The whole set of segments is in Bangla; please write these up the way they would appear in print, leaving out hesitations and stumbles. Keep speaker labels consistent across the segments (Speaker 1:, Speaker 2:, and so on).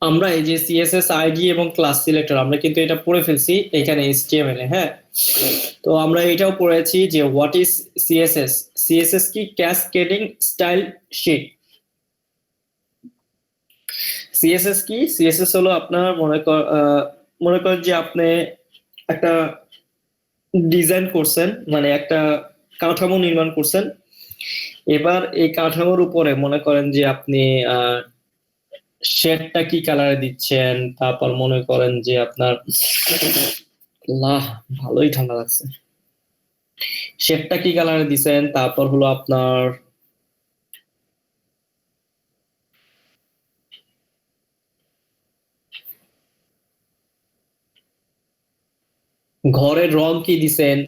Speaker 1: আমরা এই যে সিএসএস আইডি এবং ক্লাস সিলেক্টর আমরা কিন্তু এটা পড়ে ফেলছি এখানে এইচটিএমএল এ, হ্যাঁ। তো আমরা এটাও পড়েছি যে হোয়াট ইজ সিএসএস। সিএসএস কি? Cascading style sheet. সিএসএস কি? সিএসএস হলো আপনার মনে করেন যে আপনি একটা ডিজাইন করছেন, মানে একটা কাঠামো নির্মাণ করছেন। এবার এই কাঠামোর উপরে মনে করেন যে আপনি শেডটা কি কালারে দিচ্ছেন, তারপর মনে করেন যে আপনার ভালোই ঠান্ডা লাগছে, শেডটা কি কালারে দিচ্ছেন, তারপর হলো আপনার ঘরের রং কি দিছেন,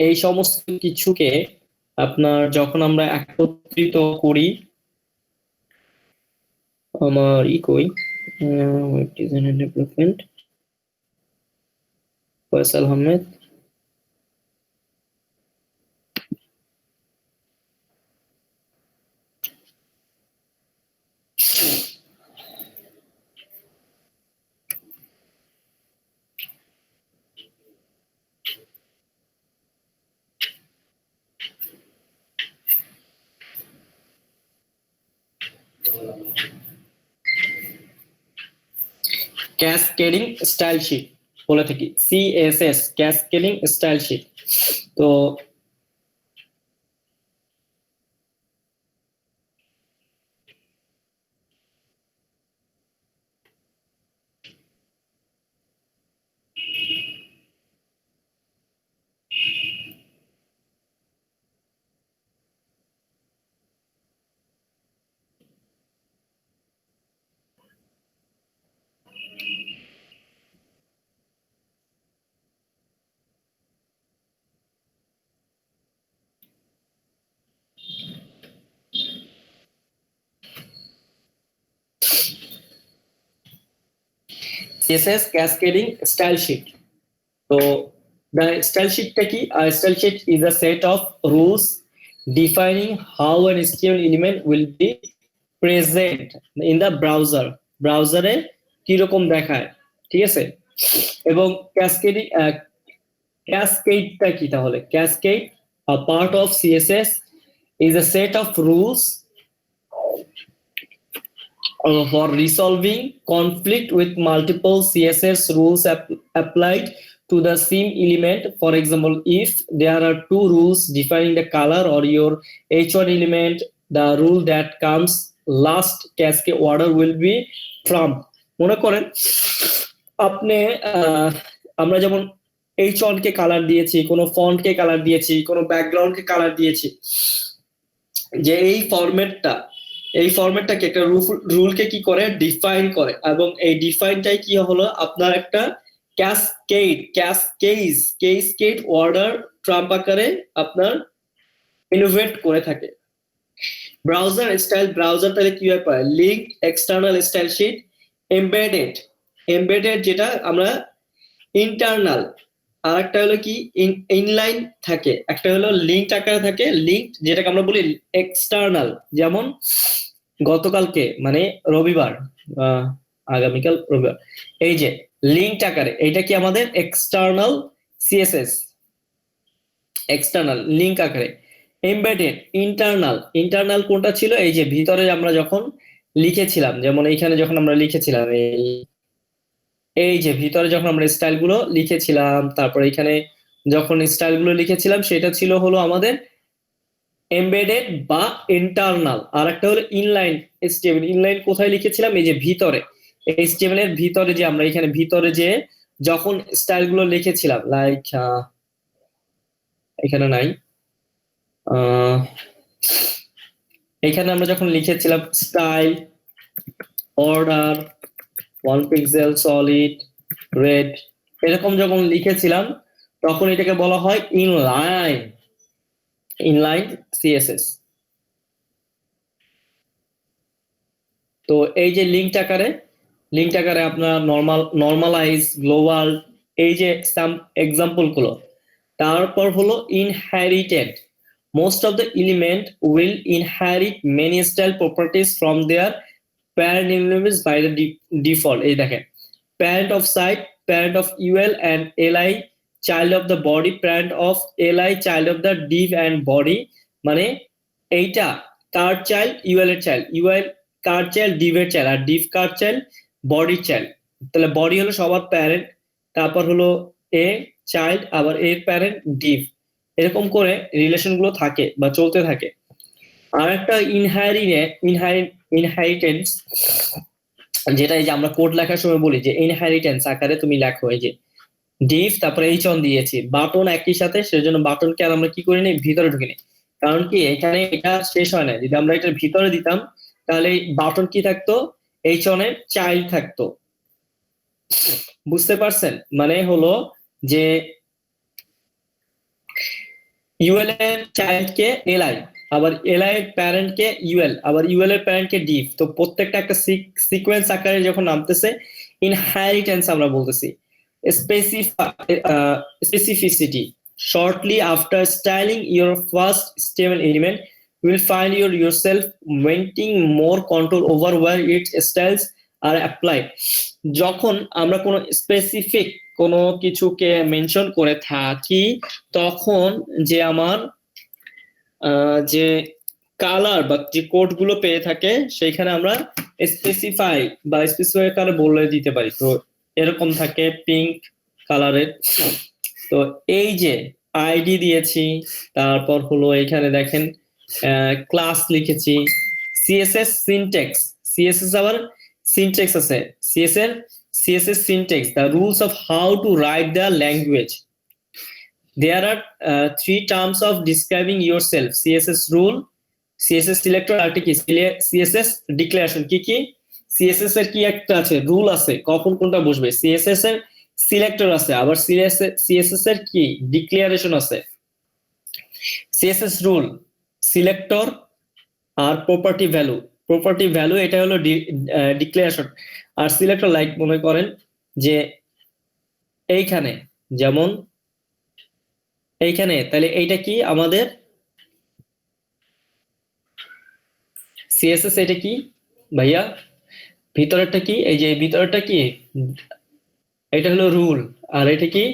Speaker 1: এই সমস্ত কিছুকে আপনার যখন আমরা একত্রিত করি, আমার কই design and development, Faisal Ahmed. Cascading style sheet বলে থাকি, সিএসএস ক্যাসকেডিং স্টাইল শিট। তো সিএসএস ক্যাসকেডিং স্টাইল শিট। তো the style sheet টা কি? A style sheet is a set of rules defining how an HTML element will be present in the browser, ব্রাউজারে কিরকম দেখায়, ঠিক আছে। এবং ক্যাসকেডিং ক্যাসকেডটা কি তাহলে? Cascade a part of CSS is a set of rules for resolving conflict with multiple CSS rules applied to the same element. For example, if there are two rules defining the color or your H1 element, the rule that comes last cascade order will be from. মনে করেন আপনি আমরা যেমন H1 কে কালার দিয়েছি, কোনো ফন্ট কে কালার দিয়েছি, কোনো ব্যাকগ্রাউন্ড কে কালার দিয়েছি, যে এই ফরম্যাটটাকে একটা রুলকে কি করে? ডিফাইন করে। এবং এই ডিফাইনটাই কি হলো? আপনার একটা ক্যাসকেড অর্ডার ট্রাম্প আকারে আপনার ইনোভেট করে থাকে। ব্রাউজার স্টাইল, ব্রাউজার তাহলে কিভাবে পায়? Link, external style sheet, embedded যেটা আমরা ইন্টারনাল, আর একটা হলো কি ইনলাইন থাকে, একটা হলো লিঙ্ক আকারে থাকে, লিঙ্ক যেটাকে আমরা বলি এক্সটার্নাল। যেমন গতকালকে মানে রবিবার, আগামীকাল রবিবার, এই যে লিঙ্ক আকারে, এইটা কি আমাদের এক্সটার্নাল সিএসএস, এক্সটার্নাল লিঙ্ক আকারে। এমবেডেড ইন্টারনাল কোনটা ছিল? এই যে ভিতরে আমরা যখন লিখেছিলাম, যেমন এইখানে যখন আমরা লিখেছিলাম এই এই যে ভিতরে যখন আমরা স্টাইলগুলো লিখেছিলাম, তারপর এখানে যখন স্টাইলগুলো লিখেছিলাম সেটা ছিল হলো আমাদের এমবেডেড বা ইন্টারনাল। আর একটা হলো ইনলাইন এইচটিএমএল। ইনলাইন কোথায় লিখেছিলাম? এই যে ভিতরে, এইচটিএমএল এর ভিতরে, যে আমরা এখানে ভিতরে যে যখন স্টাইলগুলো লিখেছিলাম, লাইক এখানে নাই, আহ এখানে আমরা যখন লিখেছিলাম style, order, 1 pixel, solid, red, এরকম যখন লিখেছিলাম তখন এটাকে বলা হয় ইনলাইন, ইনলাইন সিএসএস। তো এই যে লিঙ্ক আকারে আপনার নর্মালাইজ, গ্লোবাল, এই যে এক্সাম্পল গুলো। তারপর হলো inherited. Most of the element will inherit many style properties from their parent elements by the default. এই দেখেন, parent of site, parent of UL and LI, child of the body, parent of LI, child of the div and body. মানে এইটা কার চাইল্ড? ইউএল এর চাইল্ড, ইউএল কার চাইল্ড? ডিভ এর চাইল্ড, আর ডিভ কার চাইল্ড? বডির চাইল্ড। তাহলে বডি হলো সবার প্যারেন্ট, তারপর হলো এ চাইল্ড, আবার এর প্যারেন্ট ডিভ, এরকম করে রিলেশন গুলো থাকে বা চলতে থাকে। আর একটা ইনহেরিটেন্স, যেটা এই যে আমরা কোড লেখার সময় বলি যে ইনহেরিটেন্স আকারে তুমি লেখো, এই যে ডিভ তারপরে এইচ অন দিয়েছি, বাটন একই সাথে, সেজন্য বাটনকে আর আমরা কি করি নি, ভিতরে ঢুকে নি। কারণ কি এখানে এটা শেষ হয় না, যদি আমরা এটার ভিতরে দিতাম তাহলে বাটন কি থাকতো? এইচ অন এর চাইল্ড থাকতো। বুঝতে পারছেন? মানে হলো যে ইউএল এর চাইল্ড কে এলআই, আবার এলআই এর প্যারেন্ট কে ইউএল, আবার ইউএল এর প্যারেন্ট কে ডিভ। তো প্রত্যেকটা একটা সিকোয়েন্স আকারে যখন নামতেছে ইনহেরিটেন্স আমরা বলতেছি। Specificity. Shortly after styling your first stable element, you will find yourself wanting more control over where its styles are applied. যখন আমরা কোনো স্পেসিফিক কোনো কিছুকে মেনশন করে থাকি, তখন যে আমার যে কালার বা যে কোড গুলো পেয়ে থাকে সেইখানে আমরা স্পেসিফাই কালার বলে দিতে পারি। তো এরকম থাকে পিঙ্ক কালারের। তো এই যে আইডি দিয়েছি, তারপর হলো এখানে দেখেন ক্লাস লিখেছি, সিএসএস সিনট্যাক্স, সিএসএস আবার সিনট্যাক্স আছে, CSS syntax, the rules of how to write the language. There are 3 terms of describing yourself: CSS rule, CSS selector, আর কি CSS declaration। কি কি CSS এর কি একটা আছে, রুল আছে কখন কোনটা বসবে, CSS এর সিলেক্টর আছে, আবার CSS এর কি ডিক্লারেশন আছে। CSS রুল, সিলেক্টর আর প্রপার্টি ভ্যালু, এটা হলো ডিক্লারেশন। আর সিলেক্টর লাইক মনে করেন যে এইখানে, যেমন এইখানে, তাহলে এইটা কি আমাদের সিএসএস, এটা কি ভাইয়া? ভিতরেরটা কি? এই যে ভিতরেরটা কি? এটা হলো রুল। আর এটা কি?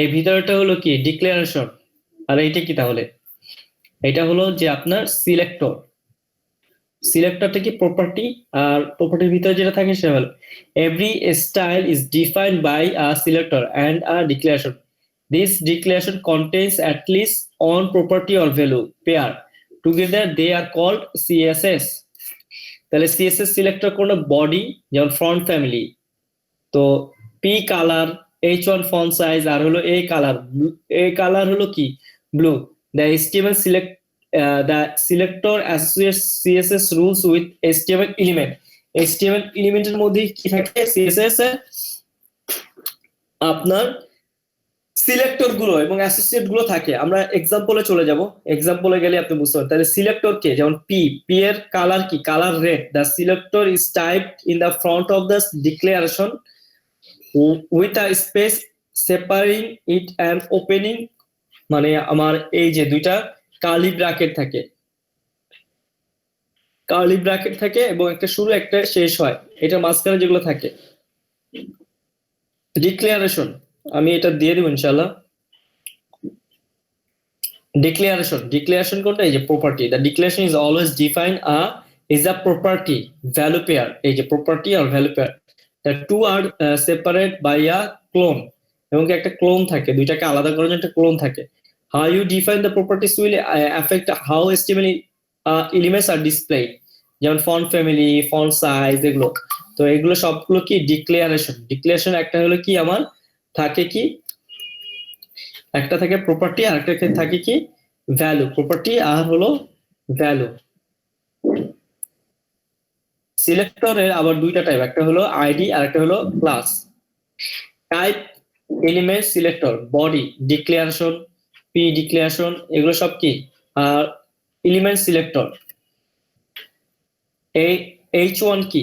Speaker 1: এই ভিতরেরটা হলো কি? ডিক্লারেশন। আর এইটা কি তাহলে? এটা হলো যে আপনার সিলেক্টর। সিলেক্টরটা কি? প্রপার্টি। আর প্রপার্টির ভিতরে যেটা থাকে সেটা হলো every style is defined by a selector and a declaration. This declaration contains at least one property or value pair. Together they are called CSS. তাহলে CSS সিলেক্টর কোন? বডি, যেমন ফন্ট ফ্যামিলি, তো p colour, H1 font size, আর হলো এ কালার। এ কালার হলো কি? Blue. The HTML the selector associates CSS rules with HTML element. HTML এলিমেন্টের মধ্যে কি থাকে? CSS এর আপনার সিলেক্টর গুলো এবং অ্যাসোসিয়েট গুলো থাকে। আমরা এক্সাম্পলে চলে যাব, এক্সাম্পলে গেলে আপনি বুঝতে পারবেন। তাহলে সিলেক্টর কে, যেমন পি এর কালার কি? Colour red. The selector is typed in the front of the declaration with a space separating it and opening. মানে আমার এই যে দুইটা কার্লি ব্র্যাকেট থাকে, এবং একটা শুরু একটা শেষ হয়, এটা মাঝখানে যেগুলো থাকে ডিক্লারেশন। আমি এটা দিয়ে দিব ইনশাআল্লাহ। Declaration কোনটা? এই যে property. The declaration is always defined is a property value pair। এই যে প্রপার্টি আর value pair. the two are separate by a clone এবং কি একটা ক্লোন থাকে, দুইটাকে আলাদা করার জন্য একটা ক্লোন থাকে। how you define the properties will affect how HTML elements are displayed, যেমন ফন্ট ফ্যামিলি, ফন্ট সাইজ, এগুলো। তো এগুলো সবগুলো কি ডিক্লারেশন। ডিক্লারেশন একটা হলো কি আমার থাকে কি, একটা থাকে প্রপার্টি আর একটা থাকে কি ভ্যালু। প্রপার্টি আর হলো ভ্যালু। সিলেক্টরের আবার দুইটা টাইপ, একটা হলো আইডি আর একটা হলো class. Type element selector, body declaration, P declaration, এগুলো সব কি আর এলিমেন্ট সিলেক্টর। এই H1 কি,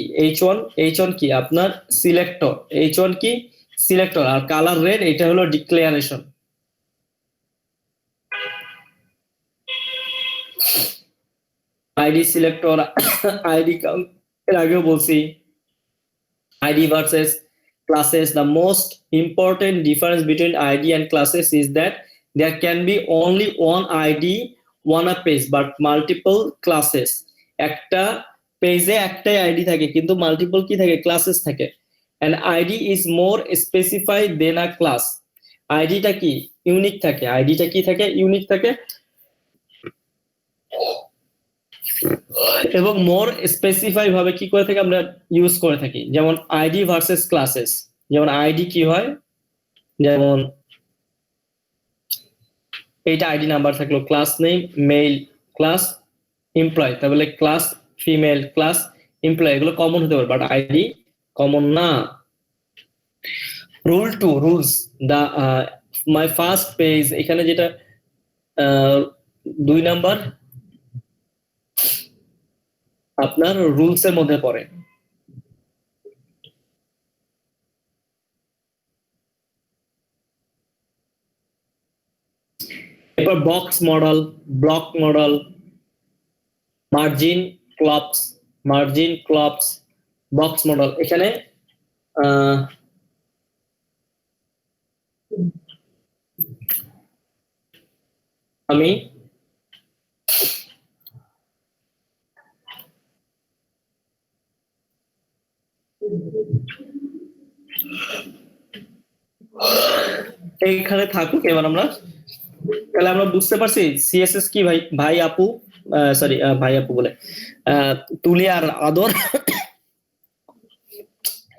Speaker 1: H1 কি আপনার সিলেক্টর, H1 কি সিলেক্টর, আর কালার রেড এটা হলো ডিক্লারেশন। আইডি সিলেক্টর, আইডি এর আগেও বলছি, ID versus classes. The most important difference between ID and classes is that there can be only one ID on a page but multiple classes. একটা পেজে একটাই আইডি থাকে কিন্তু মাল্টিপল কি থাকে, ক্লাসেস থাকে। and ID is more specified than a class. আইডিটা কি ইউনিক থাকে, আইডিটা কি থাকে ইউনিক থাকে এবং মোর স্পেসিফাই ভাবে কি করে থাকি আমরা ইউজ করে থাকি। যেমন আইডি ভার্সেস ক্লাসেস, যেমন আইডি কি হয়, যেমন এইটা আইডি নাম্বার থাকলো, class name male, class employ, তাহলে ক্লাস ফিমেল, ক্লাস এমপ্লয়, এগুলো কমন হতে পারে বাট আইডি কমন না। Rule two, rules the my first page, এখানে যেটা 2 নাম্বার আপনার রুলস এর মধ্যে পড়ে। এরপর box model, block model, margin collapse, box model. এখানে আমি এইখানে থাকুক। এবার আমরা তাহলে আমরা বুঝতে পারছি সিএসএস কি ভাই আপু, সরি ভাই আপু বলে তুলি আর আদর।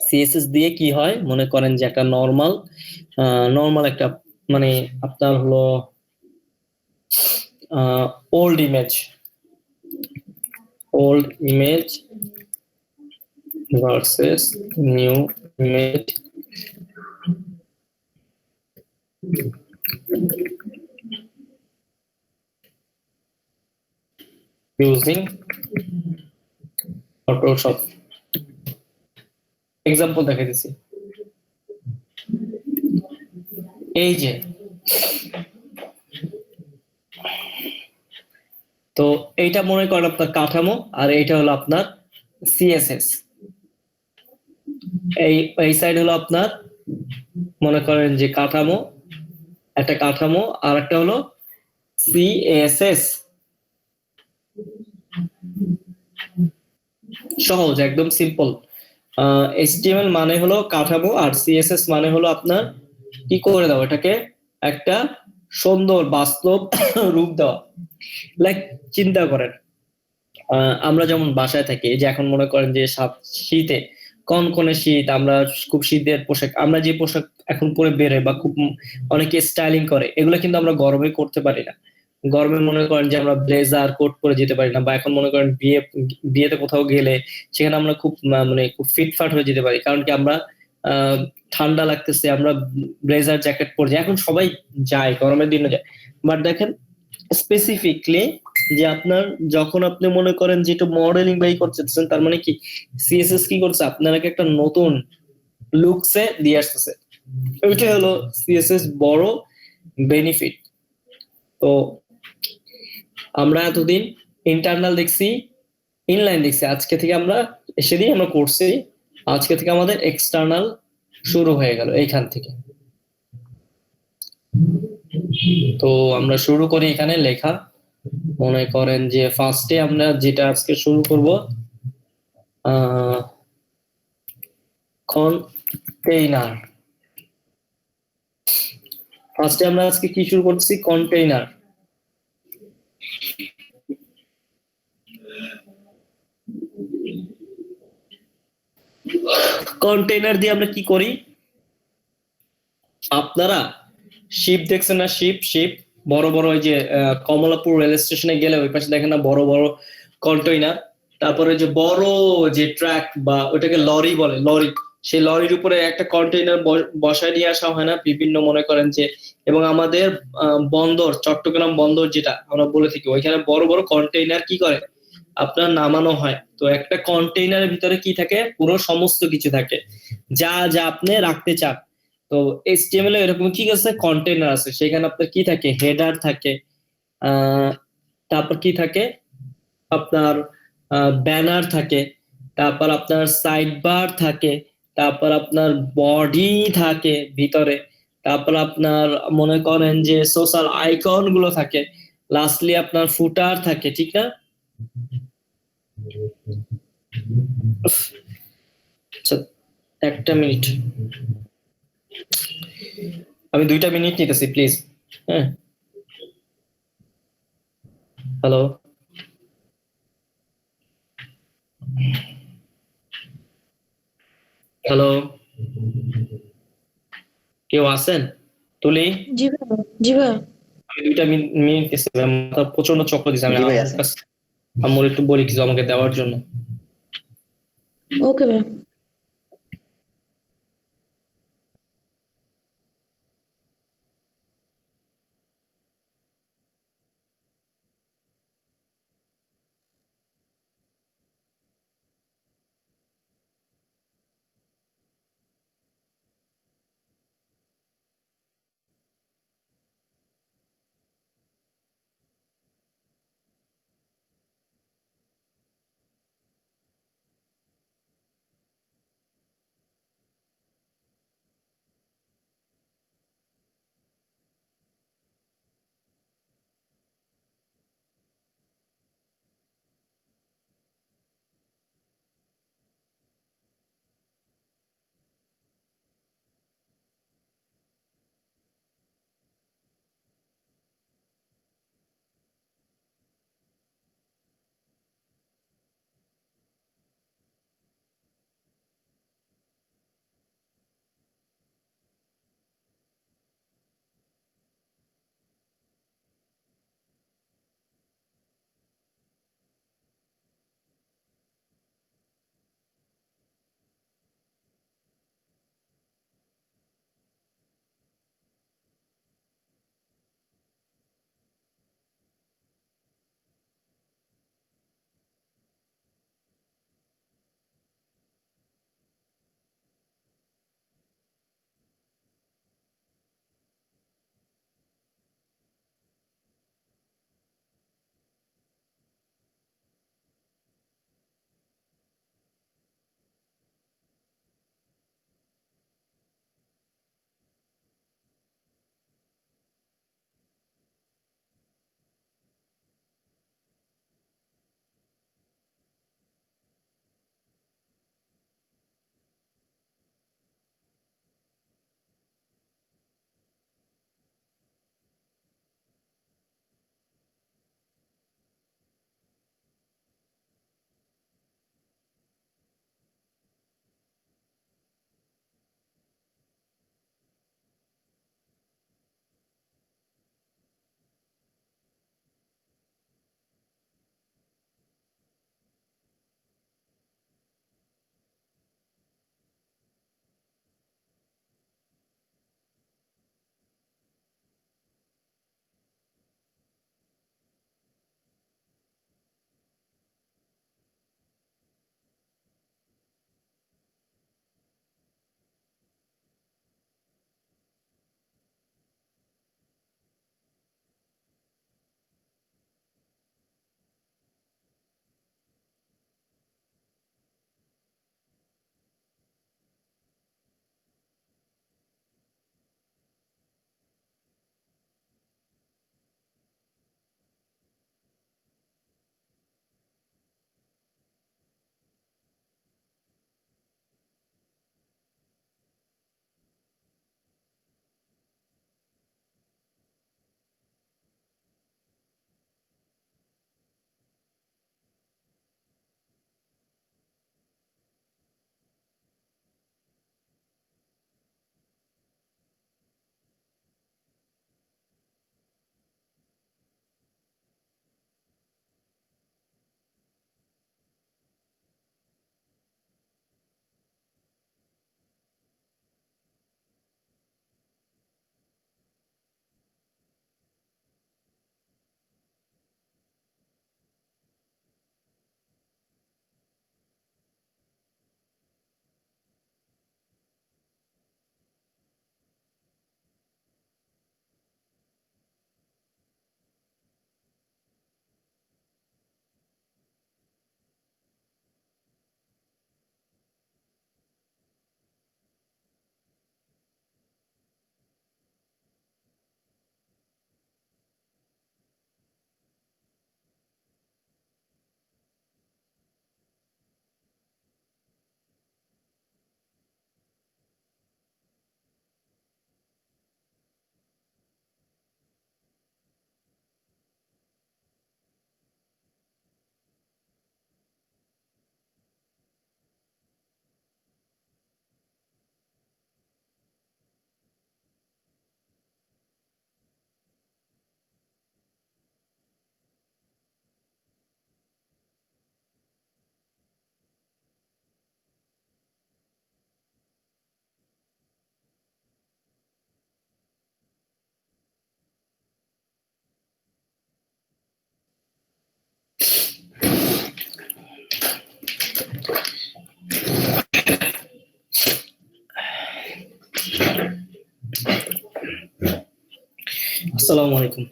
Speaker 1: সিএসএস দিয়ে কি হয় মনে করেন যে একটা নর্মাল একটা মানে আপনার হলো old image versus new image using Photoshop. Example দেখাই দিচ্ছি। এই যে তো এইটা মনে করেন আপনার কাঠামো আর এইটা হলো আপনার সিএসএস। এই সাইড হলো আপনার মনে করেন যে কাঠামো, একটা কাঠামো, আর একটা হলো সিএসএস। সহজ, একদম সিম্পল। HTML মানে হলো কাঠামো আর সিএসএস মানে হলো আপনার কি করে দাও এটাকে একটা সুন্দর বাস্তব রূপ দেওয়া। লাইক চিন্তা করেন আমরা যেমন বাসায় থাকি, যে এখন মনে করেন যে শীতে কনকনে শীত, আমরা খুব শীতের পোশাক, আমরা যে পোশাক এখন পরে বেরোয় বা খুব অনেকে স্টাইলিং করে, এগুলো কিন্তু আমরা গরমে করতে পারি না। গরমে মনে করেন যে আমরা ব্লেজার কোট পরে যেতে পারি না, বা এখন মনে করেন বিয়েতে কোথাও গেলে সেখানে আমরা খুব মানে খুব ফিটফাট হয়ে যেতে পারি, কারণ কি আমরা ঠান্ডা লাগতেছে, আমরা ব্লেজার জ্যাকেট পরে যাই। এখন সবাই যায়, গরমের দিনে যায়। বাট দেখেন স্পেসিফিকলি যে আপনার যখন আপনি মনে করেন যে একটু মডেলিং বাই করতেছেন, তার মানে কি সিএসএস কি করছে আপনাকে একটা নতুন লুকসে দিয়ে আসতেছে। ওইটা হলো সিএসএস বড় বেনিফিট। তো আমরা এতদিন ইন্টারনাল দেখছি, ইনলাইন দেখছি, আজকে থেকে আমরা সেদিন আমরা করছি, আজকে থেকে আমাদের এক্সটার্নাল শুরু হয়ে গেল এইখান থেকে। তো আমরা শুরু করি এখানে লেখা। মনে করেন যে ফার্স্টে আমরা যেটা আজকে শুরু করব কন্টেইনার। ফার্স্টে আমরা আজকে কি শুরু করতেছি? কন্টেইনার। কন্টেইনার দিয়ে আমরা কি করি? আপনারা শিপ দেখছেন না? শিপ বড় বড় ওই যে কমলাপুর রেল স্টেশনে গেলে ওই পাশে দেখেন না বড় বড় কন্টেইনার। তারপরে যে বড় যে ট্রাক বা ওটাকে লরি বলে, লরি, সেই লরির উপরে একটা কন্টেইনার বসায় নিয়ে আসা হয় না বিভিন্ন, মনে করেন যে, এবং আমাদের বন্দর, চট্টগ্রাম বন্দর যেটা আমরা বলে থাকি, ওইখানে বড় বড় কন্টেইনার কি করে আপনার নামানো হয়। তো একটা কন্টেইনারের ভিতরে কি থাকে? পুরো সমস্ত কিছু থাকে, যা যা আপনি রাখতে চান। তো এইচটিএমএল এ এরকম কি আছে? কন্টেইনার আছে, সেখানে আপনার কি থাকে? হেডার থাকে, আহ তারপর কি থাকে আপনার? ব্যানার থাকে, তারপর আপনার সাইড বার থাকে, তারপর আপনার বডি থাকে ভিতরে, তারপর আপনার মনে করেন যে সোশ্যাল আইকন গুলো থাকে, লাস্টলি আপনার ফুটার থাকে, ঠিক না? আচ্ছা, একটা মিনিট, আমি 2টা মিনিট নিতেছি প্লিজ। হ্যাঁ, হ্যালো, হ্যালো, কেউ আছেন? তুলি,
Speaker 2: জি ভাইয়া, জি ভাইয়া।
Speaker 1: আমি 2টা মিনিট নিতেছি, মাথা প্রচন্ড চক্র দিচ্ছে। আমি
Speaker 3: জি ভাই
Speaker 1: আমার
Speaker 3: আছে।
Speaker 1: কাছে আম্মুর একটু বলি কিছু আমাকে দেওয়ার জন্য।
Speaker 2: ওকে ভাইয়া।
Speaker 1: আসসালামু আলাইকুম।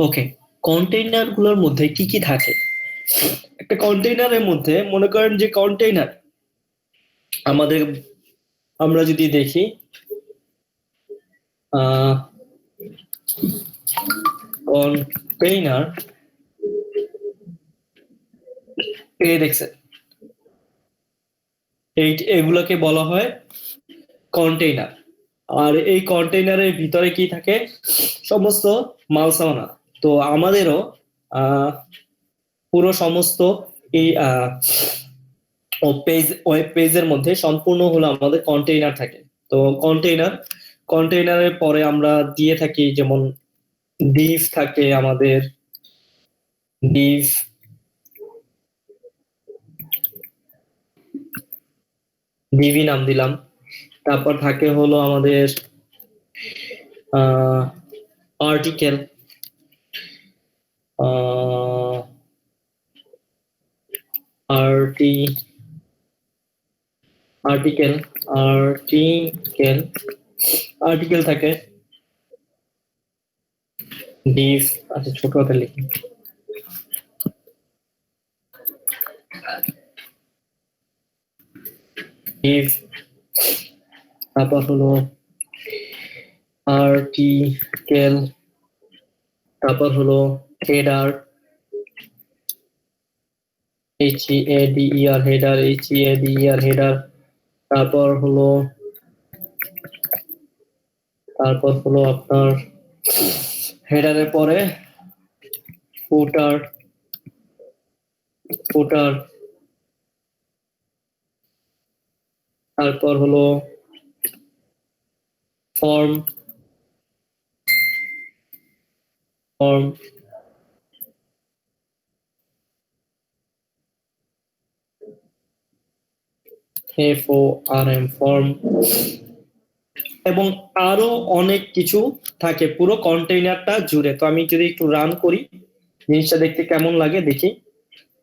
Speaker 1: ওকে, কন্টেইনার গুলোর মধ্যে কি কি থাকে? একটা কন্টেইনারের মধ্যে মনে করেন যে কন্টেইনার আমাদের, আমরা যদি দেখি কন্টেইনার, এই দেখছেন এগুলোকে বলা হয় কন্টেইনার। আর এই কন্টেইনারের ভিতরে কি থাকে? সমস্ত মাল সামানা। তো আমাদেরও পুরো সমস্ত এই ওয়েব পেজের মধ্যে সম্পূর্ণ হলো আমাদের কন্টেইনার থাকে। তো কন্টেইনারের পরে আমরা দিয়ে থাকি যেমন ডিভ থাকে আমাদের, ডিভ, ডিভি নাম দিলাম। তারপর থাকে হলো আমাদের আর্টিকেল, আর্টিকেল আর্টিকেল থাকে, ডিভ, আচ্ছা ছোট হাতে লিখি, ডিভ, তারপর হলো আর্টিকেল, তারপর হলো header, HEADER header, HEADER header, তারপর হলো আপনার হেডারের পরে ফুটার, তারপর হলো ফর্ম, FORM, ফর্ম, এবং আরো অনেক কিছু থাকে পুরো কন্টেইনারটা জুড়ে। তো আমি যদি একটু রান করি জিনিসটা দেখতে কেমন লাগে দেখি।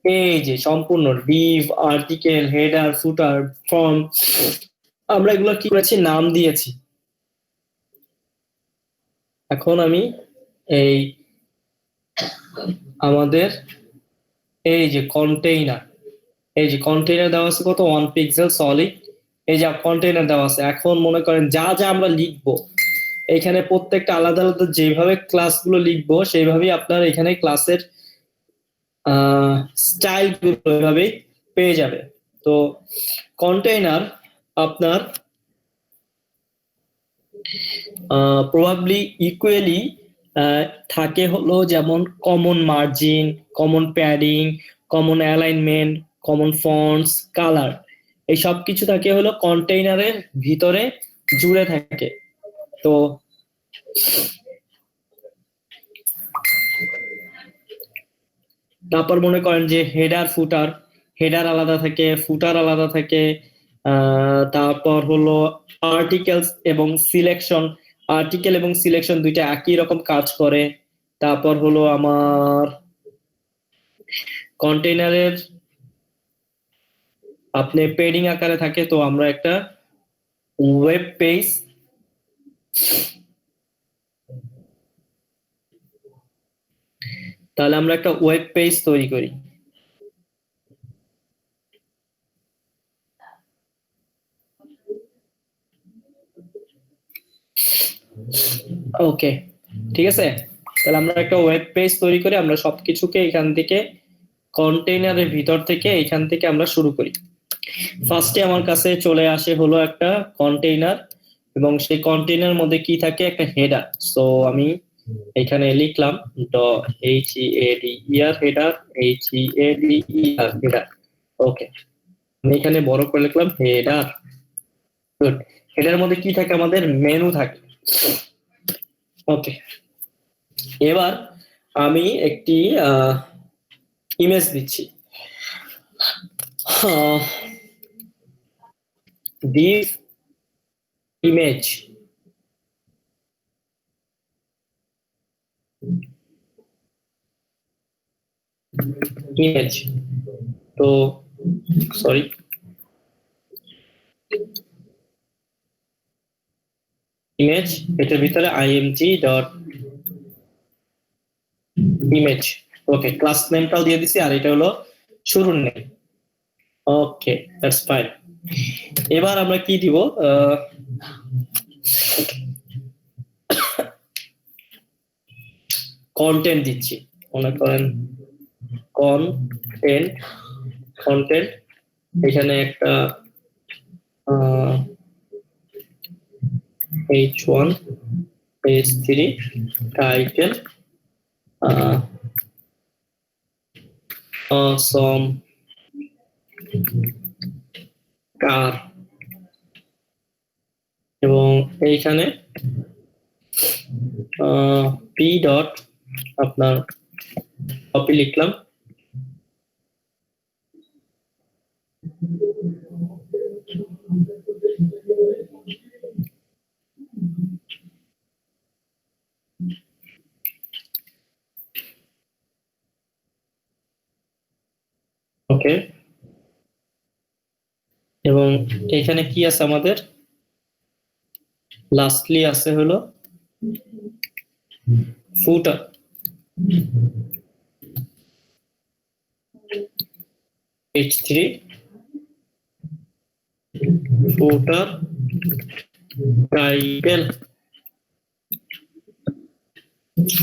Speaker 1: এই যে সম্পূর্ণ ডিভ, আর্টিকেল, হেডার, ফুটার, ফর্ম, আমরা এগুলো কি করেছি? নাম দিয়েছি। এখন আমি এই আমাদের এই যে কন্টেইনার দেওয়া আছে কত, 1 পিক্সেল সলিড। এই যে কন্টেইনার দেওয়া আছে। এখন মনে করেন যা যা আমরা লিখবো এখানে প্রত্যেকটা আলাদা আলাদা যেভাবে ক্লাসগুলো লিখবো সেইভাবেই আপনার এখানে ক্লাসের স্টাইল গুলো এভাবে পেয়ে যাবে। তো কন্টেইনার আপনার প্রবাবলি ইকুয়ালি থাকে হলো যেমন common margin, common padding, common alignment, common fonts, colour, এই সব কিছু থাকে হলো কন্টেইনারের ভিতরে জুড়ে থাকে। তো তারপর মনে করেন যে হেডার আলাদা থাকে, ফুটার আলাদা থাকে, তারপর হলো আর্টিকেল এবং সিলেকশন দুইটা একই রকম কাজ করে। তারপর হলো আমার কন্টেইনারের আপনি পেডিং আকারে থাকে। তো আমরা একটা ওয়েব পেজ, তাহলে আমরা একটা ওয়েব পেজ তৈরি করি। ওকে, ঠিক আছে। তাহলে আমরা একটা ওয়েব পেজ তৈরি করে আমরা সবকিছুকে এখান থেকে কন্টেইনারের ভিতর থেকে এখান থেকে আমরা শুরু করি। ফার্স্টে আমার কাছে চলে আসে হলো একটা কন্টেইনার, এবং সেই কন্টেইনার মধ্যে কি থাকে? একটা হেডার। সো আমি এখানে লিখলাম হেডার, হেডার। ওকে, আমি এখানে বড় করে লিখলাম হেডার। গুড। হেডার মধ্যে কি থাকে? আমাদের মেনু থাকে। ওকে, এবার আমি একটি ইমেজ দিচ্ছি। দিস ইমেজ, তো সরি, ইমেজ, এটার ভিতরে img ডট ইমেজ। ওকে, ক্লাস নেমটাও দিয়ে দিছি, আর এটা হলো শুরুর নেম। Okay, that's fine. এবার আমরা কি দিব, কন্টেন্ট দিচ্ছি। মনে করেন কন্টেন্ট, কন্টেন্ট এখানে একটা h1 h3 title awesome car, এবং এইখানে p ডট আপনার কপি লিখলাম, ওকে। এবং এখানে কি আছে আমাদের, লাস্টলি আছে হলো ফুটার, h3 ফুটার টাইটেল।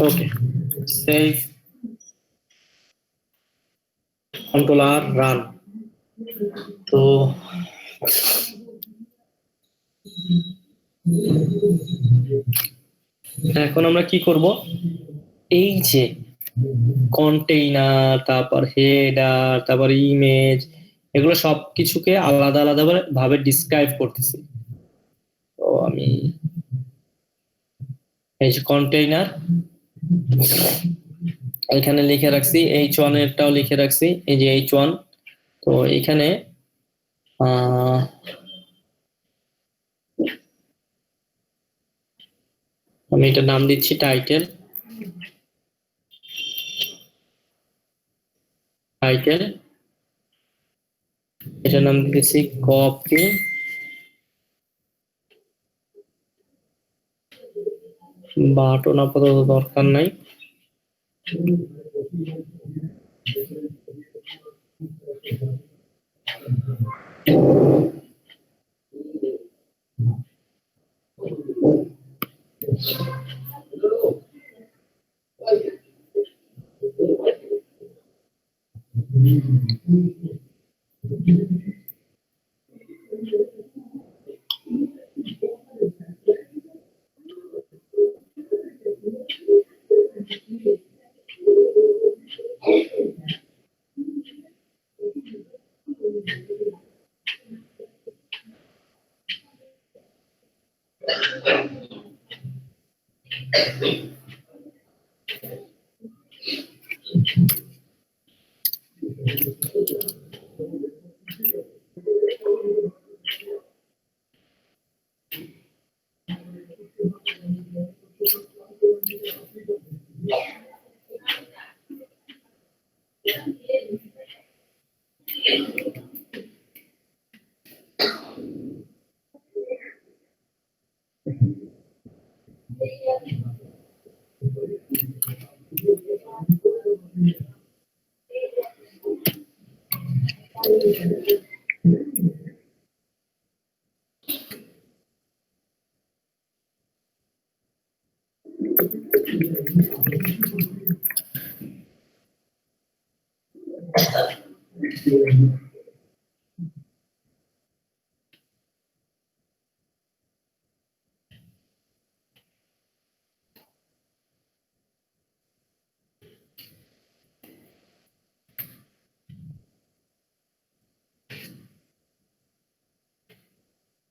Speaker 1: ওকে, সেভ, কন্ট্রোল আর, রান। তো এখন আমরা কি করব, এই যে কন্টেইনার, তারপর হেডার, তারপর ইমেজ, এগুলো সবকিছুকে আলাদা আলাদা ভাবে ডিসক্রাইব করতেছি। তো আমি এই যে কন্টেইনার এখানে লিখে রাখছি, h1 এরটাও লিখে রাখছি, এই যে h1। তো এখানে আমি এটা নাম দিচ্ছি টাইটেল, টাইটেল এটা নাম দিচ্ছি কপি, বাটন আপাতত দরকার নাই।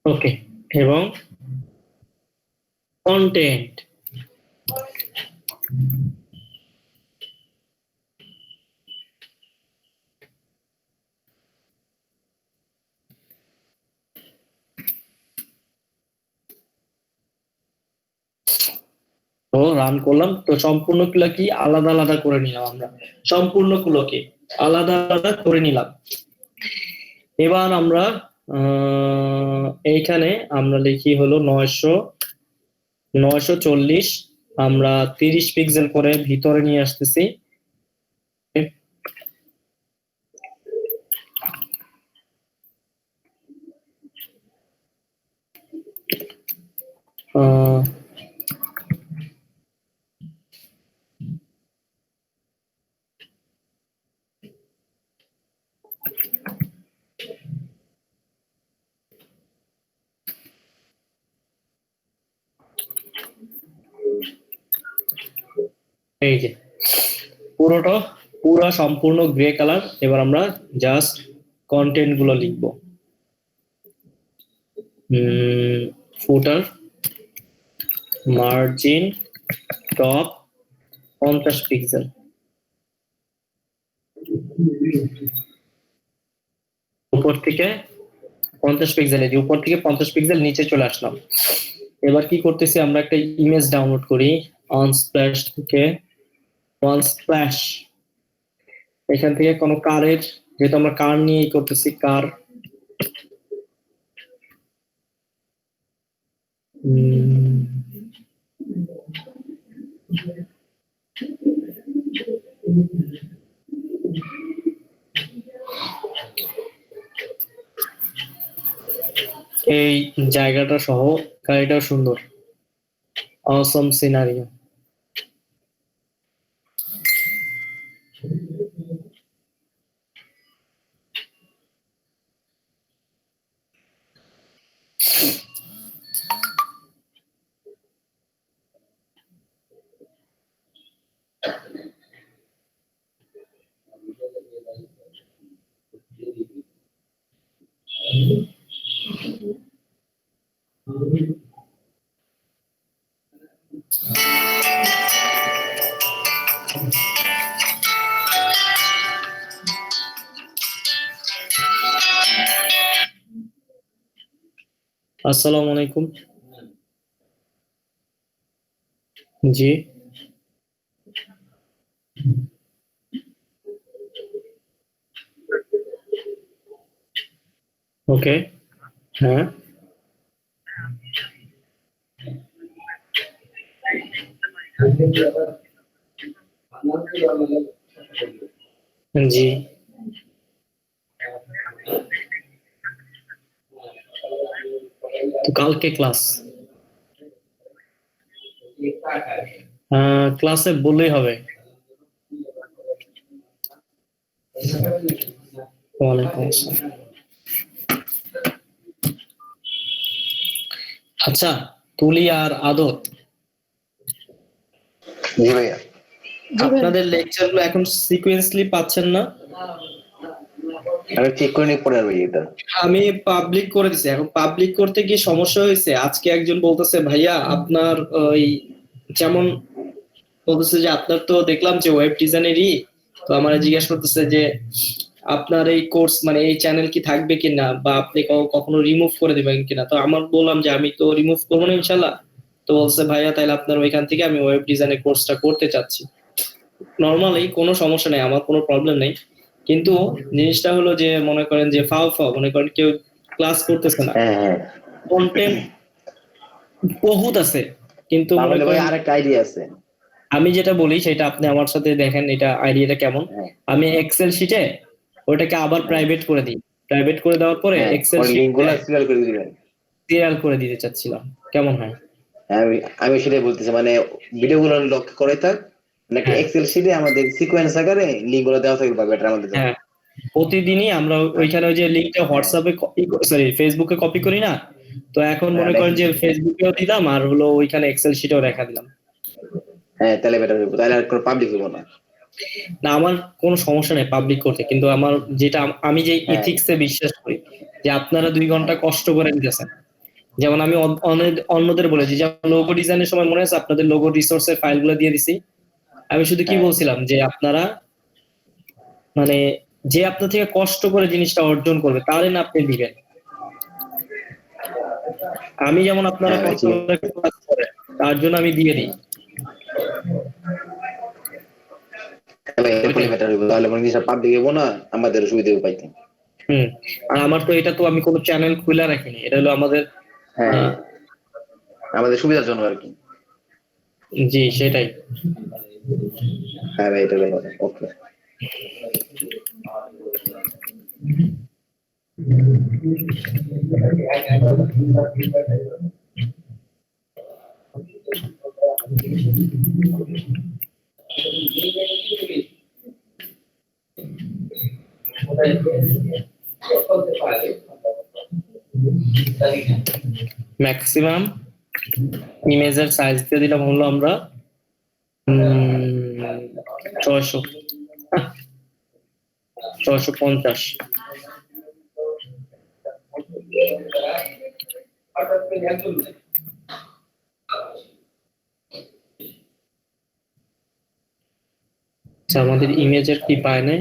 Speaker 1: ওকে, এবং কন্টেন্ট তো রান করলাম। তো সম্পূর্ণগুলো কি আলাদা আলাদা করে নিলাম, আমরা সম্পূর্ণগুলোকে আলাদা আলাদা করে নিলাম। এবার আমরা এইখানে আমরা লিখি হলো 940, আমরা 30 পিক্সেল করে ভিতরে নিয়ে আসতেছি। এই যে পুরো সম্পূর্ণ গ্রে কালার। এবার আমরা জাস্ট কন্টেন্ট গুলো লিখবো। ফুটার মার্জিন টপ 50 পিক্সেল, উপর থেকে 50 পিক্সেল, এই যে উপর থেকে 50 পিক্সেল নিচে চলে আসলাম। এবার কি করতেছি, আমরা একটা ইমেজ ডাউনলোড করি অনস্প্ল্যাশ থেকে। অনস্প্ল্যাশ এখান থেকে কোনো কারের, যেহেতু আমরা কার নিয়েই করতেছি, কার এই জায়গাটা সহ গাড়িটাও সুন্দর, অসম সিনারিও। আসসালামু আলাইকুম। জি ওকে, হ্যাঁ জি, তো কালকে ক্লাস, ক্লাসে বললেই হবে। ওয়ালাইকুম আসসালাম। আচ্ছা, তুলি আর আদত,
Speaker 2: জি ভাইয়া,
Speaker 1: আপনাদের লেকচার গুলো এখন সিকোয়েন্সলি পাচ্ছেন না?
Speaker 2: আমি চেক করে নিয়ে পরে ভাই এটা
Speaker 1: আমি পাবলিক করে দিছি। এখন পাবলিক করতে গিয়ে সমস্যা হয়েছে। আজকে একজন বলতেছে ভাইয়া আপনার ওই, যেমন বলতেছে যে আপনার তো দেখলাম যে ওয়েব ডিজাইনেরই, তো আমার জিজ্ঞাসা করতেছে যে আপনার এই কোর্স মানে এই চ্যানেল কি থাকবে কিনা, বা আপনি কখনো রিমুভ করে দিবেন কিনা। তো আমার বললাম যে আমি তো রিমুভ করবো না ইনশাল্লাহ। তো বলছে ভাইয়া তাহলে আপনার ওইখান থেকে আমি ওয়েব ডিজাইনের কোর্সটা করতে চাচ্ছি। নর্মালি কোনো সমস্যা নেই, আমার কোনো প্রবলেম নেই, কিন্তু জিনিসটা হলো যে মনে করেন যে মনে করেন কেউ ক্লাস করতেছে না,
Speaker 2: হ্যাঁ হ্যাঁ
Speaker 1: কন্টেন্ট বহুত আছে, কিন্তু মনে
Speaker 2: তাহলে ভাই
Speaker 1: করেন
Speaker 2: আরেকটা আইডিয়া আছে।
Speaker 1: আমি যেটা বলি সেটা আপনি আমার সাথে দেখেন এটা আইডিয়াটা কেমন।
Speaker 2: হ্যাঁ
Speaker 1: আমি এক্সেল শিটে ওটাকে আবার প্রাইভেট করে দিই। প্রাইভেট করে দেওয়ার পরে
Speaker 2: হ্যাঁ,
Speaker 1: এক্সেল
Speaker 2: ওর লিংক
Speaker 1: শিটে
Speaker 2: গুলো সিরিয়াল করে দিবেন।
Speaker 1: সিরিয়াল করে দিতে চাচ্ছিলাম, কেমন হয়?
Speaker 2: হ্যাঁ, আমি সেটাই বলতেছি, মানে ভিডিও গুলো লক করে থাক, মানে একটা
Speaker 1: হ্যাঁ
Speaker 2: এক্সেল শিটে আমাদের সিকোয়েন্স আকারে লিংক গুলো দেওয়া থাকবে, বেটার আমাদের জন্য।
Speaker 1: হ্যাঁ, প্রতিদিনই আমরা ওইখানে ওই যে লিঙ্কটা হোয়াটসঅ্যাপে সরি ফেসবুকে কপি করি না, তো এখন
Speaker 2: হ্যাঁ
Speaker 1: মনে করেন যে ফেসবুকেও দিলাম আর হলো ওইখানে এক্সেল শিটেও রেখা দিলাম।
Speaker 2: হ্যাঁ, তাহলে বেটার হবে, তাহলে আর কোনো পাবলিক হবো না।
Speaker 1: না আমার কোনো সমস্যা নেই পাবলিক করতে, কিন্তু আমার যেটা আমি যে
Speaker 2: হ্যাঁ
Speaker 1: ইথিক্সে বিশ্বাস করি যে আপনারা 2 ঘন্টা কষ্ট করে দিতেছেন। যেমন আমি অন্যদের বলেছি, যেমন লোগো ডিজাইনের সময় মনে আছে আপনাদের লোগো রিসোর্সের ফাইলগুলো দিয়ে দিছি। আমি শুধু কি
Speaker 2: হ্যাঁ
Speaker 1: বলছিলাম যে আপনারা মানে যে আপনার থেকে কষ্ট করে জিনিসটা অর্জন করবে তারে না আপনি দিবেন। আমি যেমন আপনারা
Speaker 2: হ্যাঁ ভাই,
Speaker 1: কষ্ট
Speaker 2: ঠিক
Speaker 1: করে কাজ করেন তার জন্য আমি দিয়ে দিই।
Speaker 2: আছে ভাই, এটা করলে বেটার হবে, তাহলে মানে জিনিসটা পাবলিক হবো না, আমাদের সুবিধা হবে পাইতে।
Speaker 1: আর আমার তো এটা তো আমি কোনো চ্যানেল খুলে রাখিনি, এটা হলো আমাদের
Speaker 2: হ্যাঁ, আমাদের সুবিধার জন্য আর কি।
Speaker 1: জি সেটাই।
Speaker 2: হ্যাঁ ভাই, এটা ভাই, ওকে।
Speaker 1: ম্যাক্সিমাম ইমেজের সাইজ দিয়ে দিলাম হলো আমরা 600 650। আচ্ছা, আমাদের ইমেজের কি পায় নাই,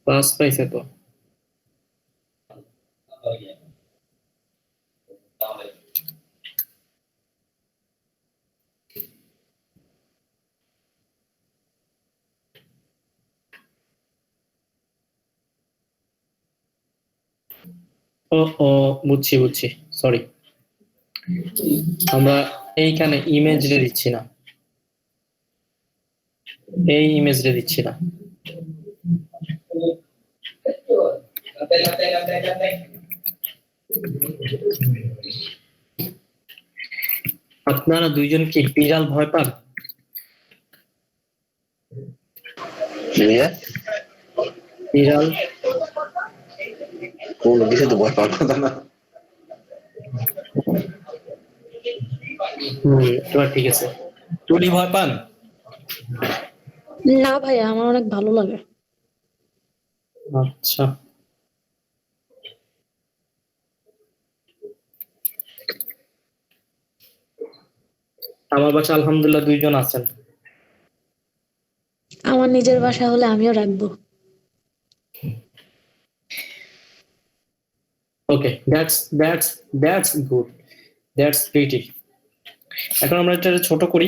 Speaker 1: ক্লাস পাইছে তো। ও ও, বুঝছি বুঝছি, সরি, আমরা এইখানে ইমেজ রে দিচ্ছি না, এই ইমেজ রে দিচ্ছি না। আপনারা দুইজন কি বিড়াল ভয় পান? বিড়াল
Speaker 2: কোন কিছু তো ভয় পাওয়ার কথা না।
Speaker 1: এবার ঠিক আছে। টুনি ভয় পান?
Speaker 3: না ভাইয়া, আমার অনেক ভালো লাগে।
Speaker 1: আচ্ছা, আমার বাসা আলহামদুলিল্লাহ দুইজন আছেন।
Speaker 3: আমার নিজের বাসা হলে আমিও রাখবো।
Speaker 1: ওকে, দ্যাটস গুড, দ্যাটস প্রিটি। এখন আমরা এটা ছোট করি,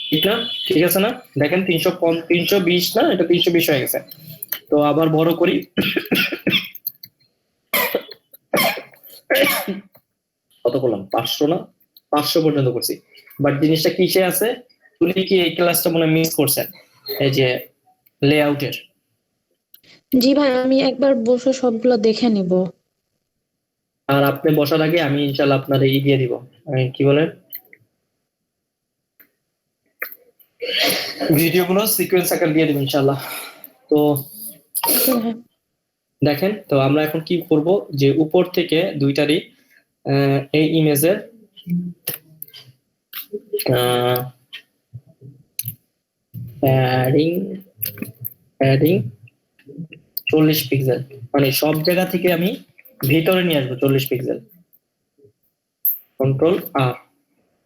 Speaker 1: ঠিক না? ঠিক আছে না? দেখেন 320 না, এটা 320 হয়ে গেছে। তো আবার বড় করি, কত করলাম, 500 না, 500 পর্যন্ত করছি। বাট জিনিসটা কিসে আছে, তুমি কি এই ক্লাসটা মনে মিস করছেন, এই যে লেআউটের?
Speaker 3: জি ভাই, আমি একবার বসে সবগুলো দেখে নিব।
Speaker 1: আর আপনি বসার আগে আমি ইনশাল্লাহ আপনার এই দিয়ে দিব, কি বলেন, ভিডিওগুলো সিকোয়েন্স আকার দিয়ে দিব ইনশাল্লাহ। তো দেখেন, তো আমরা এখন কি করব, যে উপর থেকে দুইটারই এই ইমেজের প্যাডিং 40 পিক্সেল, মানে সব জায়গা থেকে আমি ভিতরে নিয়ে আসবো 40 পিক্সেল। কন্ট্রোল আর,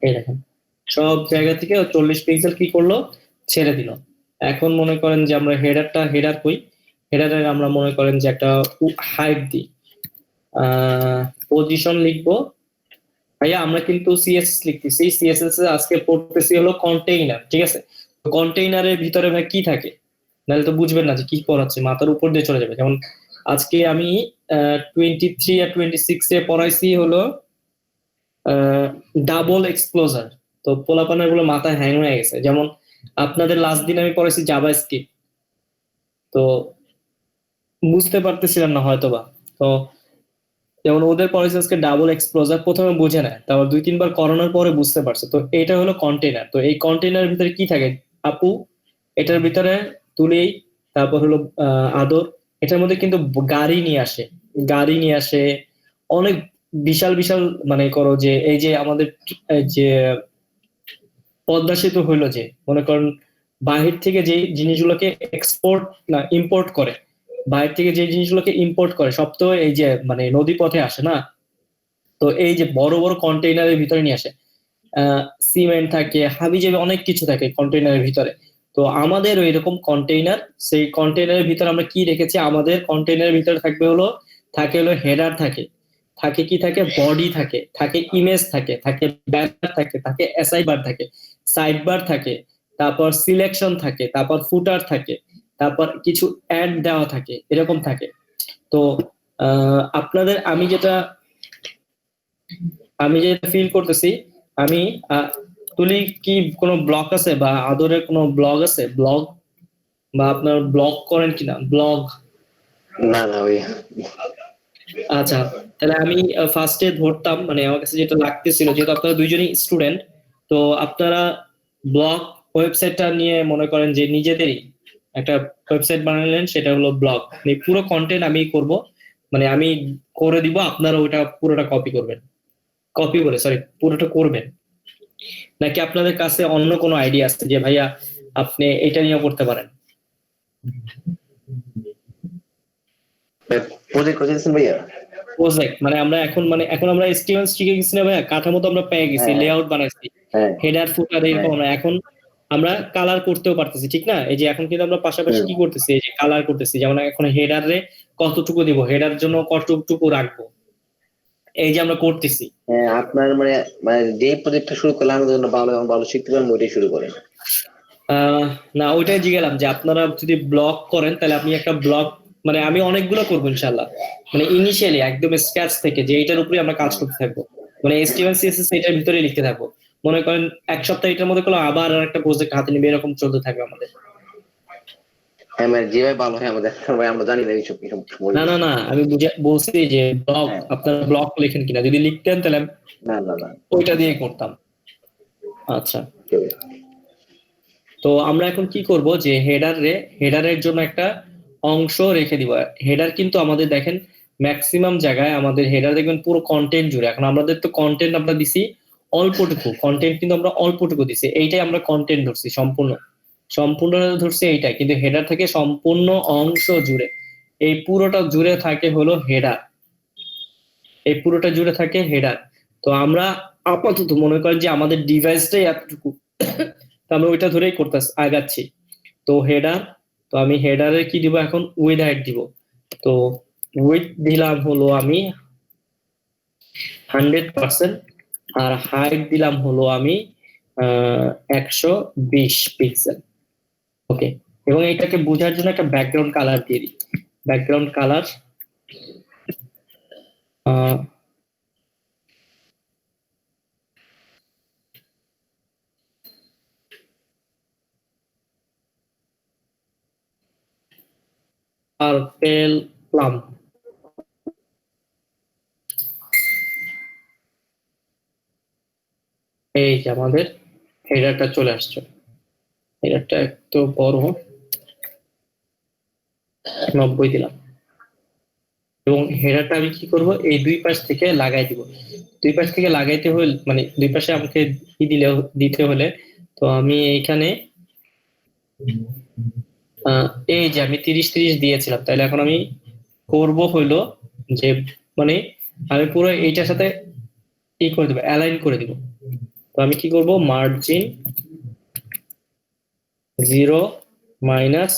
Speaker 1: এই দেখেন সব জায়গা থেকে 40 পিক্সেল কি করলো, ছেড়ে দিল। এখন মনে করেন যে আমরা হেডার কই, হেডারে আমরা মনে করেন যে একটা হাইট দিই, পজিশন লিখবো। ভাইয়া আমরা কিন্তু সিএসএস লিখতেছি, সিএসএস এ আজকে পড়তেছি হলো কন্টেইনার, ঠিক আছে? কন্টেইনারের ভিতরে ভাই কি থাকে, নাহলে তো বুঝবেন না যে কি পড়াচ্ছে, মাথার উপর দিয়ে চলে যাবে। যেমন আজকে আমি 23 আর 26 এ পড়াইছি হলো ডাবল এক্সপ্লোজার। তো পোলাপানের গুলো মাথায় হ্যাং হয়ে গেছে। যেমন আপনাদের লাস্ট দিন আমি পড়াইছি জাভাস্ক্রিপ্ট, তো বুঝতে পারতেছিলাম না হয়তোবা। তো যেমন ওদের পড়াইছে আজকে ডাবল এক্সপ্লোজার, প্রথমে বুঝে নেয়, তারপর 2-3 বার করানোর পরে বুঝতে পারছে। তো এটা হলো কন্টেইনার। তো এই কন্টেইনারের ভিতরে কি থাকে আপু, এটার ভিতরে তুলি, তারপর হলো আদর, এটার মধ্যে কিন্তু গাড়ি নিয়ে আসে অনেক বিশাল বিশাল, মানে করো যে এই যে আমাদের এই যে পদ্মা সেতু হইলো, যে মনে করেন বাহির থেকে যে জিনিসগুলোকে এক্সপোর্ট না ইম্পোর্ট করে, বাইরে থেকে যে জিনিসগুলোকে ইম্পোর্ট করে সব তো এই যে মানে নদী পথে আসে না। তো এই যে বড় বড় কন্টেইনারের ভিতরে নিয়ে আসে, সিমেন্ট থাকে, হাবিজাবি অনেক কিছু থাকে কন্টেইনারের ভিতরে। তো আমাদের ওই রকম কন্টেইনার, সেই কন্টেইনারের ভিতরে আমরা কি রেখেছি, আমাদের কন্টেইনারের ভিতরে থাকে হলো হেডার থাকে, থাকে কি থাকে, বডি থাকে ইমেজ থাকে ব্যানার থাকে এসআই বার থাকে, সাইড বার থাকে, তারপর সিলেকশন থাকে, তারপর ফুটার থাকে, তারপর কিছু অ্যাড দেওয়া থাকে, এরকম থাকে। তো আপনাদের আমি যেটা ফিল করতেছি, আমি তুলি কি কোনো ব্লগ আছে বা আদরের কোনো ব্লগ আছে, ব্লগ বা আপনার ব্লগ করেন কিনা, ব্লগ?
Speaker 2: না না ভাইয়া।
Speaker 1: আচ্ছা, তাহলে আমি ফার্স্টে ধরতাম, মানে আমার কাছে যেটা লাগতেছিল, যেহেতু আপনারা দুইজনই স্টুডেন্ট, তো আপনারা ব্লগ ওয়েবসাইটটা নিয়ে মনে করেন যে নিজেদেরই একটা ওয়েবসাইট বানালেন, সেটা হলো ব্লগ। পুরো কন্টেন্ট আমি করব, মানে আমি করে দিব, আপনারা ওটা পুরোটা কপি করবেন, কপি বলে সরি, পুরোটা করবেন। নাকি আপনাদের কাছে অন্য কোনো আইডিয়া আছে যে ভাইয়া আপনি এটা নিয়ে করতে পারেন?
Speaker 2: প্রজেক্ট করতেছেন ভাইয়া?
Speaker 1: প্রজেক্ট মানে আমরা এখন আমরা স্টিভেন শিখে গেছি না ভাইয়া, কাঠামো তো আমরা পেয়ে গেছি,
Speaker 2: হ্যাঁ
Speaker 1: লেআউট বানাইছি,
Speaker 2: হ্যাঁ
Speaker 1: হেডার ফুটার এরকম
Speaker 2: হ্যাঁ।
Speaker 1: না, এখন আমরা কালার করতেও পারতেছি, ঠিক না? এই যে এখন কিন্তু আমরা পাশাপাশি কি করতেছি, এই যে কালার করতেছি, যেমন এখন হেডারে কতটুকু দিব, হেডার জন্য কতটুকু রাখবো, এই যে আমরা করতেছি।
Speaker 2: হ্যাঁ, আপনার মানে মানে যে প্রজেক্টটা শুরু করলে আমাদের জন্য ভালো এবং ভালো শিখতে পারেন, ওইটাই শুরু করেন।
Speaker 1: না, ওইটাই জিগেলাম যে আপনারা যদি ব্লগ করেন তাহলে আপনি একটা ব্লগ, মানে আমি অনেকগুলো করবো ইনশাল্লাহ, মানে ইনিশিয়ালি একদম স্ক্র্যাচ থেকে, যে এইটার উপরে আমরা কাজ করতে থাকবো, মানে HTML CSS এটার ভিতরে লিখতে থাকবো। মনে করেন এক সপ্তাহ এটার মধ্যে করলাম, আবার আর একটা প্রজেক্ট হাতে নিবে, এরকম চলতে থাকবে আমাদের।
Speaker 2: হ্যাঁ মানে যেভাবে ভালো হয় আমাদের, ভাই আমরা জানি না এইসব এইসব
Speaker 1: না না না, আমি বলছি যে ব্লগ,
Speaker 2: হ্যাঁ।
Speaker 1: আপনারা ব্লগ লেখেন কিনা, যদি লিখতেন তাহলে আমি
Speaker 2: না না না।
Speaker 1: ওইটা দিয়ে করতাম। আচ্ছা, তো আমরা এখন কি করব, যে হেডারের জন্য একটা অংশ রেখে দিব। হেডার কিন্তু আমাদের দেখেন ম্যাক্সিমাম জায়গায় আমাদের হেডার দেখবেন পুরো কন্টেন্ট জুড়ে, এখন আমাদের তো কন্টেন্ট আমরা দিছি অল্পটুকু, কন্টেন্ট কিন্তু আমরা অল্পটুকু দিছি, এইটাই আমরা কন্টেন্ট ধরছি, সম্পূর্ণ ধরছি এইটাই, কিন্তু হেডার থেকে সম্পূর্ণ অংশ জুড়ে, এই পুরোটা জুড়ে থাকে হলো হেডার, এই পুরোটা জুড়ে থাকে হেডার। তো আমরা আপাতত মনে করেন যে আমাদের ডিভাইসটাই এতটুকু, তো আমরা ওইটা ধরেই করতে আগাচ্ছি। তো হেডার, তো আমি হেডারে কি দিব এখন, উইড হাইট দিব। তো উইড দিলাম হলো আমি 100%, আর হাইট দিলাম হলো আমি 120 পিক্সেল। ওকে, এবং এটাকে বোঝার জন্য একটা ব্যাকগ্রাউন্ড কালার দিয়ে দিই। Background colour purple plum. এই যে আমাদের হেডারটা চলে আসছে, হেডারটা একটু বড়, 90 দিলাম। এবং হেডারটা আমি কি করব, এই দুই পাশ থেকে লাগাই দিব। দুই পাশ থেকে লাগাইতে হলে, মানে দুই পাশে আমাকে দিতে হলে, তো আমি এইখানে এই যে আমি 30-30 দিয়েছিলাম, তাহলে এখন আমি করব হইলো যে, মানে আমি পুরো এইটার সাথে কি করে দিব, অ্যালাইন করে দিব। তো আমি কি করব, মার্জিন 0 মাইনাস,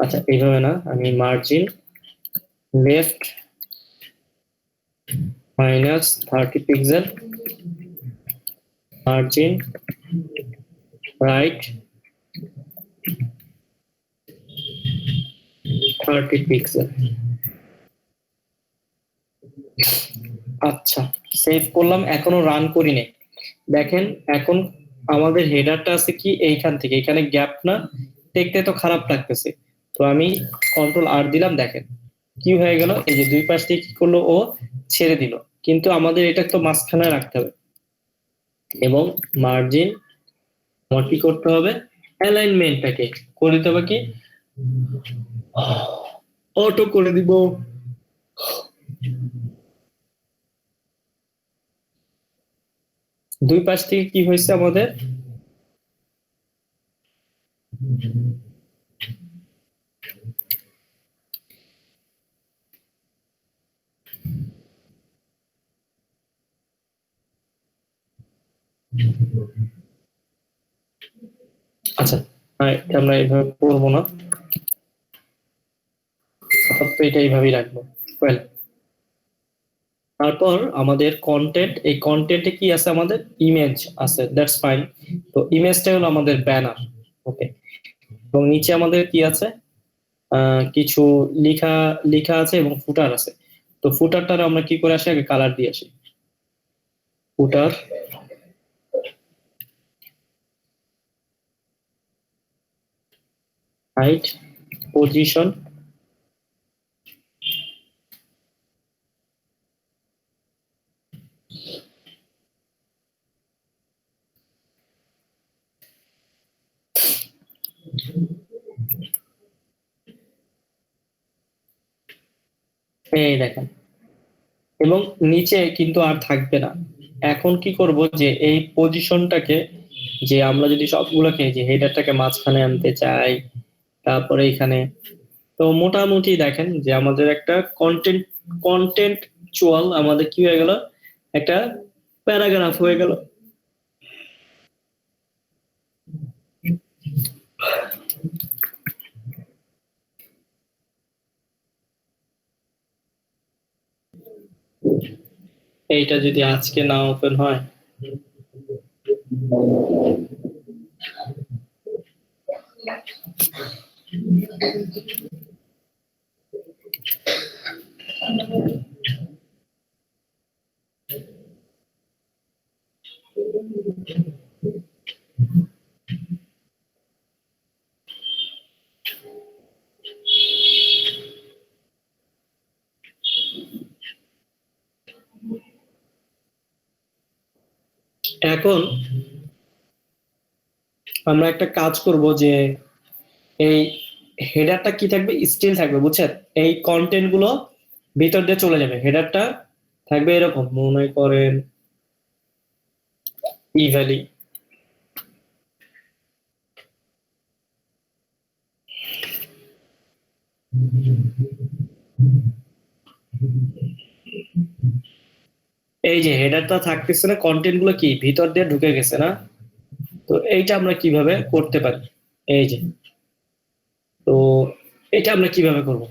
Speaker 1: আচ্ছা এইভাবে না, আমি margin left minus 30 pixel, margin right 30 pixel. আচ্ছা, সেভ করলাম, এখনো রান করি নাই। দেখেন এখন আমাদের হেডারটা আছে কি এইখান থেকে, এখানে গ্যাপ না, দেখতে তো খারাপ লাগতেছে। তো আমি Ctrl+R দিলাম, দেখেন কি হয়ে গেল, এই যে দুই পাশ থেকে কি করলো, ও ছেড়ে দিল, কিন্তু আমাদের এটা তো মাঝখানে রাখতে হবে। এবং মার্জিন আমার কি করতে হবে, অ্যালাইনমেন্টটাকে করে দিতে হবে কি, অটো করে দিব। দুই পাশ থেকে কি হয়েছে আমাদের, আচ্ছা আমরা এইভাবে করবো না, আপাতত এটা এইভাবেই রাখবো। ওয়েল, তারপর আমাদের কন্টেন্ট, এই কন্টেন্টে কি আছে, আমাদের ইমেজ আছে, দ্যাটস ফাইন। তো ইমেজটা হলো আমাদের ব্যানার, ওকে। এবং নিচে আমাদের কি আছে, কিছু লেখা লেখা আছে এবং ফুটার আছে। তো ফুটারটার আমরা কি করে আসি, আগে কালার দিয়ে আসি। ফুটার হাইট পজিশন এই দেখেন, এবং নিচে কিন্তু আর থাকবে না। এখন কি করব, যে এই পজিশনটাকে, যে আমরা যদি সবগুলোকে, যে হেডারটাকে মাঝখানে আনতে চাই, তারপরে এখানে, তো মোটামুটি দেখেন যে আমাদের একটা কন্টেন্ট আমাদের কি হয়ে গেল, একটা প্যারাগ্রাফ হয়ে গেল। এইটা যদি আজকে না ওপেন হয়, এখন আমরা একটা কাজ করব, যে এই হেডারটা কি থাকবে, স্টিল থাকবে, বুঝছেন? এই কন্টেন্ট গুলো ভিতর দিয়ে চলে যাবে, হেডারটা থাকবে এরকম, মনে করেন ই ভ্যালি। এই যে হেডারটা থাকতেছে না, কন্টেন্ট গুলো কি ভিতর দিয়ে ঢুকে গেছে না? তো এইটা আমরা কিভাবে করতে পারি, এই যে, তো এটা আমরা কিভাবে করব?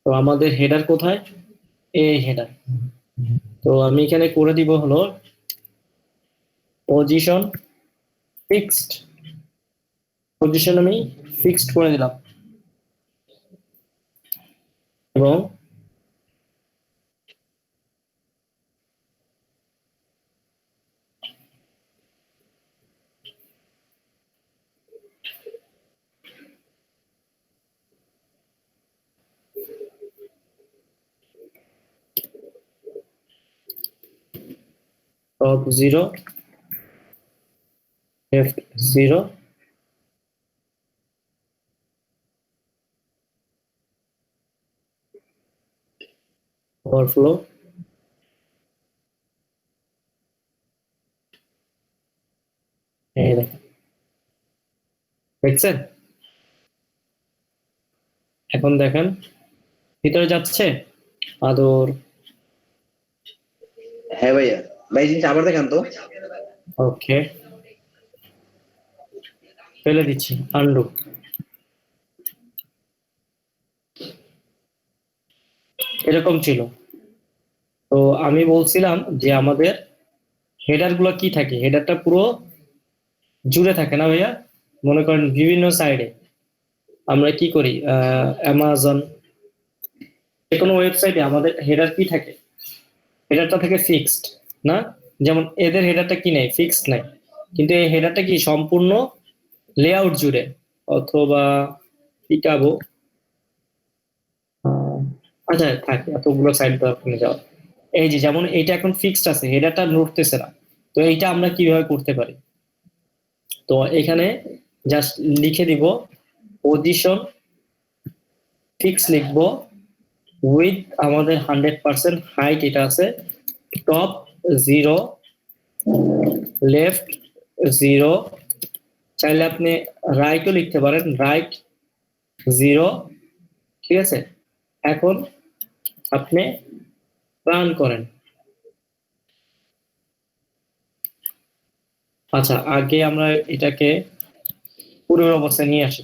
Speaker 1: তো আমাদের হেডার কোথায়, এই হেডার। তো আমি এখানে করে দিব হলো পজিশন ফিক্সড, পজিশন আমি ফিক্সড করে দিলাম, এবং টপ 0, লেফট 0, ওভারফ্লো, এই দেখেন, দেখছেন? এখন দেখেন ভিতরে যাচ্ছে আদর।
Speaker 2: হ্যাঁ ভাইয়া, ভাই জিনিস আবার দেখান তো।
Speaker 1: ওকে, ফেলে দিচ্ছি, আন্ডু। এরকম ছিল। তো আমি বলছিলাম যে আমাদের হেডার গুলো কি থাকে, হেডারটা পুরো জুড়ে থাকে না ভাইয়া? মনে করেন বিভিন্ন সাইডে আমরা কি করি, অ্যামাজন, যে কোনো ওয়েবসাইটে আমাদের হেডার কি থাকে, হেডারটা থাকে ফিক্সড না? যেমন এদের হেডারটা কি নেই, ফিক্সড নাই, কিন্তু এই হেডারটা কি সম্পূর্ণ লেআউট জুড়ে, অথবা পিকাবো, আচ্ছা থাকে এতগুলো সাইড আপনি যাও। এই যে যেমন এইটা এখন ফিক্সড আছে, হেডারটা নড়তেছে না। তো এইটা আমরা কিভাবে করতে পারি, তো এখানে জাস্ট লিখে দিব পজিশন ফিক্স লিখবো, উইথ আমাদের 100% হাইট এটা আছে, টপ 0, লেফট 0, চাইলে আপনি রাইটও লিখতে পারেন, রাইট 0, ঠিক আছে? এখন আপনি রান করেন। আচ্ছা, আগে আমরা এটাকে পূর্বের অবস্থায় নিয়ে আসি,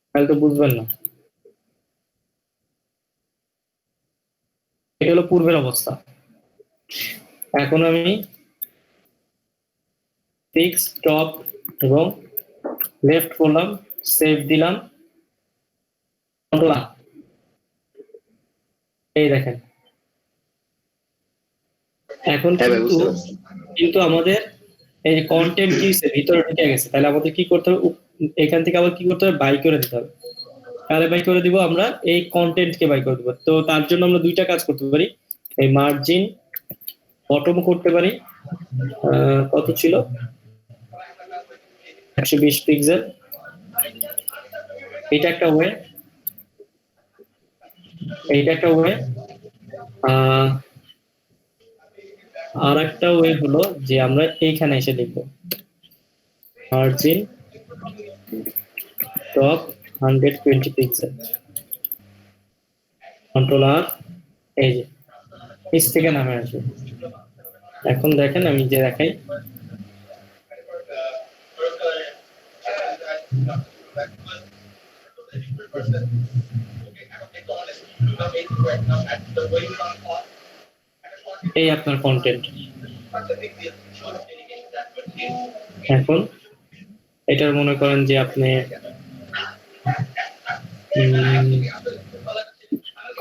Speaker 1: তাহলে তো বুঝবেন না। এটা হলো পূর্বের অবস্থা। এখন আমি ফিক্স টপ এবং লেফট করলাম, সেভ দিলাম, এই দেখেন এখন
Speaker 2: হ্যাঁ ভাই,
Speaker 1: কিন্তু
Speaker 2: বুঝতে পারছি।
Speaker 1: কিন্তু আমাদের এই যে কন্টেন্ট কি ভিতরে ঢুকে গেছে, তাহলে আমাদের কি করতে হবে, এখান থেকে আবার কি করতে হবে, বাই করে দিতে হবে। তাহলে বাই করে দিব, আমরা এই কন্টেন্টকে বাই করে দিব। তো তার জন্য আমরা দুইটা কাজ করতে পারি, এই মার্জিন বটম করতে পারি, কত ছিল, 120 পিক্সেল, এটা একটা ওয়ে, এইটা একটা ওয়ে। আর একটা ওয়ে হলো যে আমরা এইখানে এসে লিখবো মার্জিন টপ 120 পিক্সেল, কন্ট্রোল আর, এই যে নিচ থেকে নামে আসবে। এখন দেখেন আমি যে দেখাই, এই আপনার কন্টেন্ট। এখন এটার মনে করেন যে আপনি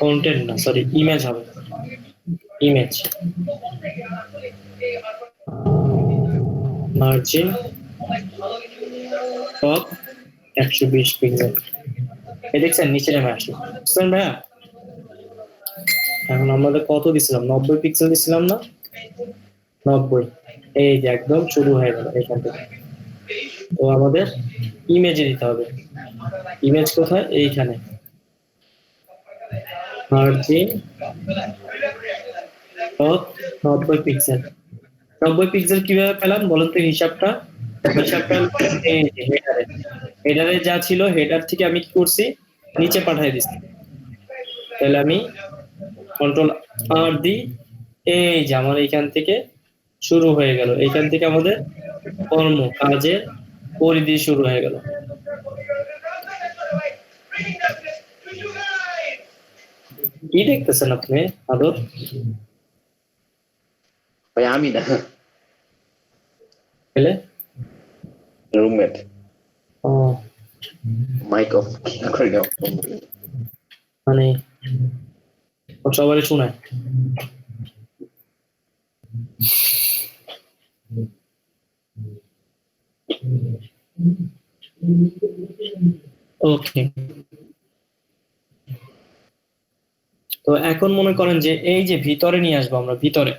Speaker 1: কন্টেন্ট না, সরি ইমেজ হবে, ইমেজ মার্জিন টপ 120 পিক্সেল, এই দেখছেন নিচে নেমে আসলো, বুঝছেন ভাইয়া? এখন আমাদের কত দিছিলাম, 90 পিক্সেল দিছিলাম না, 90, এই যে একদম শুরু হয়ে গেল এখান থেকে। তো আমাদের ইমেজে দিতে হবে, ইমেজ কোথায়, এইখানে মার্জিন টপ 90 পিক্সেল। 90 পিক্সেল কিভাবে পেলাম বলেন তো, হিসাবটা এই যে হেডারে যা ছিল, হেডার থেকে আমি কি করছি, নিচে পাঠিয়ে দিচ্ছি। তাহলে আমি কন্ট্রোল আর দিই, এই যে আমার এইখান থেকে শুরু হয়ে গেল, এইখান থেকে আমাদের কর্ম কাজের পরিধি শুরু হয়ে গেল। কি দেখতেছেন আপনি আদর?
Speaker 2: ভাই আমি না,
Speaker 1: পেলে
Speaker 2: রুমমেট।
Speaker 1: ও
Speaker 2: মাইক অফ করে দাও।
Speaker 1: মানে ও সবারই শোনায়। ওকে, তো এখন মনে করেন যে এই যে ভিতরে নিয়ে আসবো আমরা, ভিতরে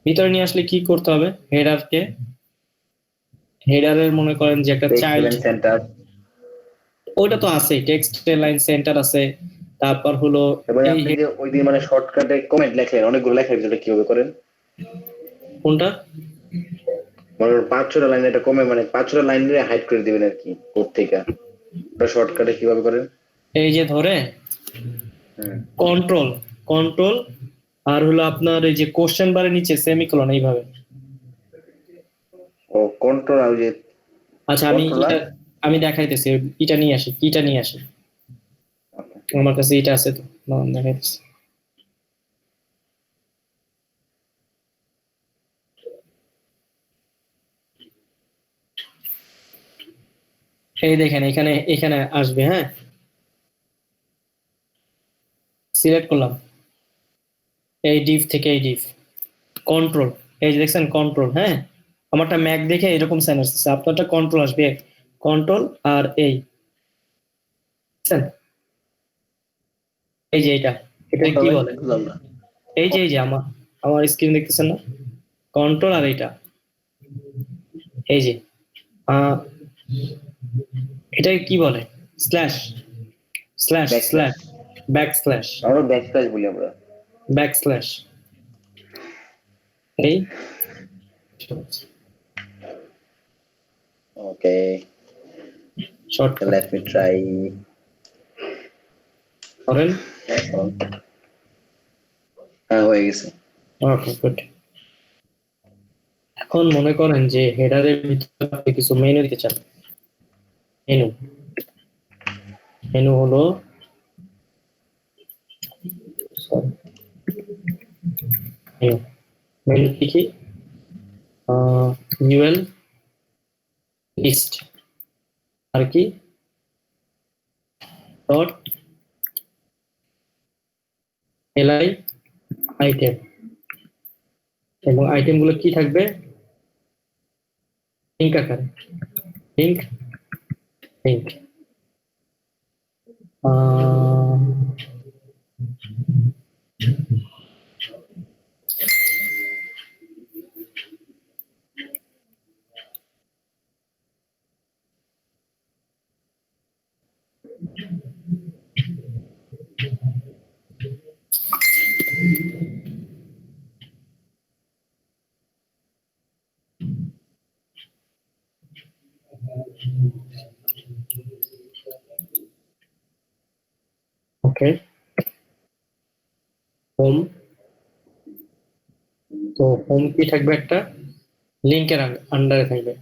Speaker 1: ভিতরে নিয়ে আসলে কি করতে হবে, হেডারকে, হেডারের মনে করেন যে একটা চাইল্ড,
Speaker 2: সেন্টার,
Speaker 1: ওটা তো আছে, টেক্সট লাইন সেন্টার আছে, তারপর হলো
Speaker 2: এবারে
Speaker 1: এই
Speaker 2: আপনি যে ওই দিন মানে শর্টকাটে কমেন্ট লেখলেন, অনেকগুলো লেখার ভিতরে কিভাবে করেন?
Speaker 1: কোনটা,
Speaker 2: মানে 5-6টা লাইন একটা কমে, মানে 5-6টা লাইন নিয়ে হাইড করে দিবেন আর কি কোড থেকে। ওটা শর্টকাটে কিভাবে করেন?
Speaker 1: এই যে ধরে কন্ট্রোল, কন্ট্রোল আর হলো আপনার এই যে কোশ্চেন বারের নিচে সেমিকোলন, এইভাবে।
Speaker 2: ও কন্ট্রোল আর যে
Speaker 1: আচ্ছা আমি দেখাইতেছি, এটা নিয়ে আসি, কিটা নিয়ে আসি, আমার কাছে এটা আছে, তো দেখাইতেছি। এই দেখেন এখানে এখানে আসবে, হ্যাঁ সিলেক্ট করলাম, এই ডিভ থেকে এই ডিভ, কন্ট্রোল, এই যে দেখছেন কন্ট্রোল, হ্যাঁ আমারটা ম্যাক দেখে এরকম সাইন আসছে, আপনারটা কন্ট্রোল আসবে, কন্ট্রোল আর এই দেখছেন? এই যে এটা, এটা কি বলে,
Speaker 2: বুঝলাম না।
Speaker 1: এই যে আমার আমার স্ক্রিন দেখতেছেন না, কন্ট্রোল আর এটা, এই যে এটা কি বলে, slash slash slash, back slash,
Speaker 2: আমরা ব্যাক স্ল্যাশ বলি আমরা।
Speaker 1: ব্যাক স্ল্যাশ, এই
Speaker 2: ওকে,
Speaker 1: শর্টকাট
Speaker 2: লেট মি ট্রাই।
Speaker 1: করেন।
Speaker 2: হ্যাঁ, হয়ে গেছে।
Speaker 1: Okay good. এখন মনে করেন যে হেডারের ভিতরে আপনি কিছু মেনু দিতে চান, মেনু, মেনু হলো মেনু কি UL লিস্ট আর কি ডট li আইটেম এবং আইটেম গুলো কি থাকবে লিঙ্ক আকারে লিঙ্ক লিঙ্ক ওকে হোম তো হোম কি থাকবে একটা লিঙ্কের আন্ডারে থাকবে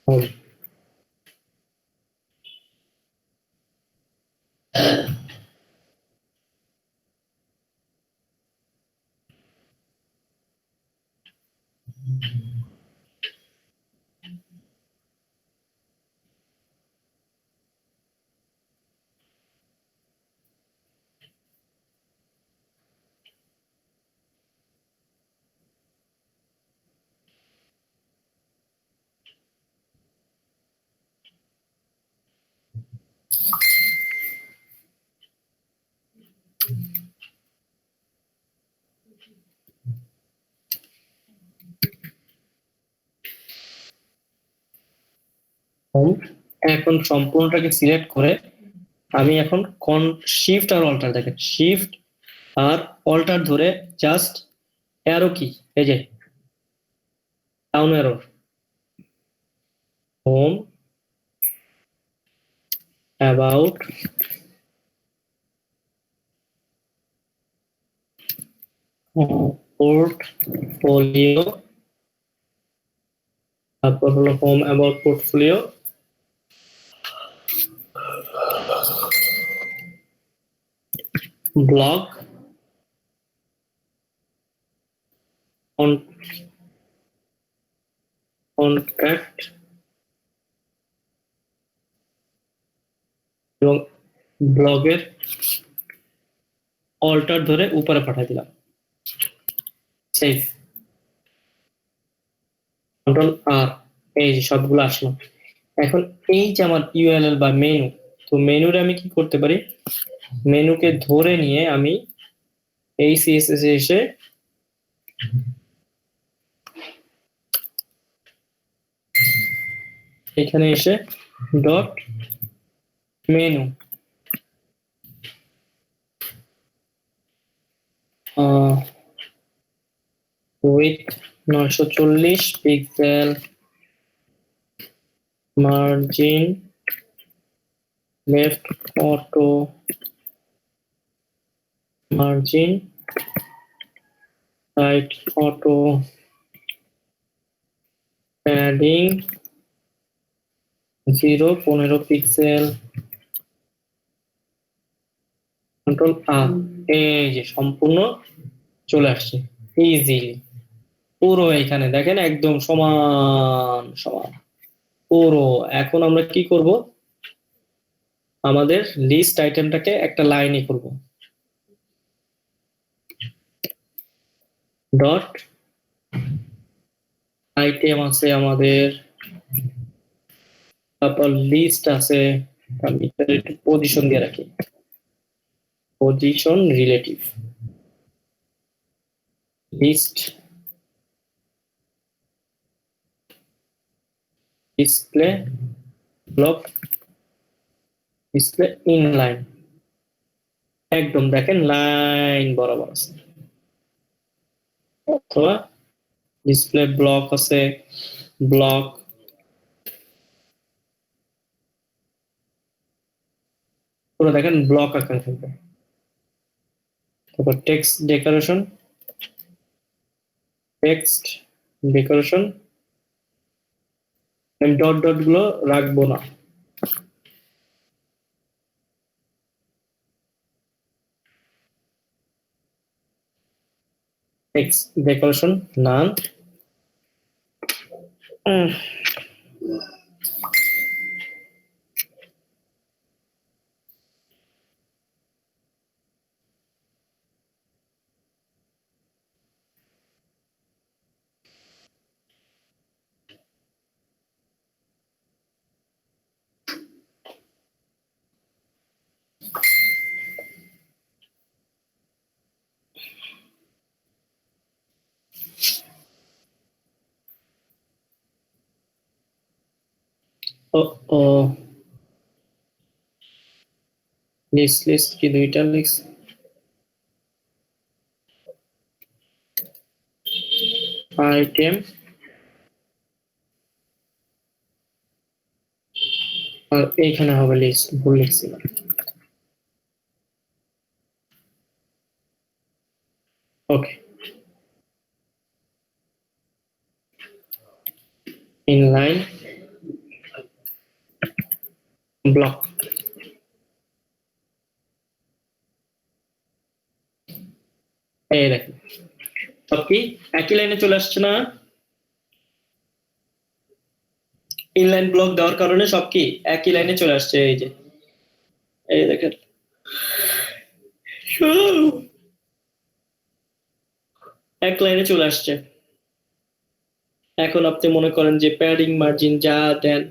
Speaker 1: হোম হোম এখন সম্পূর্ণটাকে সিলেক্ট করে আমি এখন শিফট আর অল্টার দেখেন শিফট আর অল্টার ধরে জাস্ট অ্যারো কি এই যে down arrow home about portfolio তারপর হলো home about portfolio blog contact এবং ব্লগের অল্টার ধরে উপরে পাঠিয়ে দিলাম সেভ কন্ট্রোল আর এই যে সবগুলো আসলো এখন এই যে আমার ইউএলএল বা মেনু তো মেনুরে আমি কি করতে পারি মেনুকে ধরে নিয়ে আমি এই সিএসএস এ এসে এখানে এসে dot menu with 940 pixel margin left auto margin right auto padding 15 pixel control আর এই যে সম্পূর্ণ চলে আসছে ইজিলি পুরো এখানে দেখেন একদম সমান সমান পুরো এখন আমরা কি করব আমাদের লিস্ট আইটেমটাকে একটা লাইনে করব ডট আইটেম আছে আমাদের তারপর লিস্ট আছে আমি একটু পজিশন দিয়ে রাখি position relative list display block display inline একদম দেখেন লাইন বরাবর আছে, অথবা ডিসপ্লে ব্লক আছে, ব্লক পুরো দেখেন ব্লক আকার থাকবে। তারপর টেক্সট ডেকোরেশন আমি ডট ডট গুলো রাখবো না। Text decoration none. ও ও লিস্ট কি দুইটা লিস্ট, আইটেম আর এইখানে হবে লিস্ট, ভুল লিখছিলাম। ওকে, ইনলাইন ব্লক, এই দেখেন সব কি একই লাইনে চলে আসছে না? ইনলাইন ব্লক দেওয়ার কারণে সব কি একই লাইনে চলে আসছে। এই যে এই দেখেন এক লাইনে চলে আসছে। এখন আপনি মনে করেন যে প্যাডিং মার্জিন যা দেন,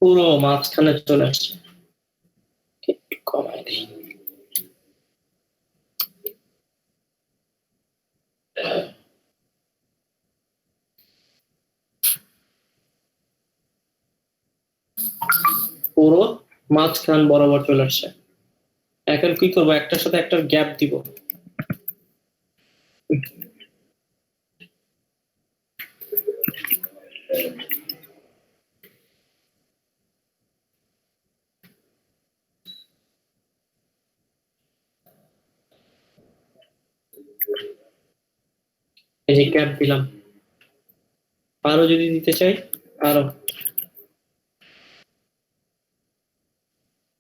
Speaker 1: পুরো মাঝখানে চলে আসছে। একটু কমায় দিই। পুরো মাঝখান বরাবর চলে আসছে। এখন কি করবো, একটার সাথে একটা গ্যাপ দিব। এই যে গ্যাপ দিলাম, আরো যদি দিতে চাই আরো।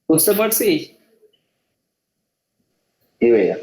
Speaker 1: বুঝতে পারছি?
Speaker 2: কি ভাইয়া?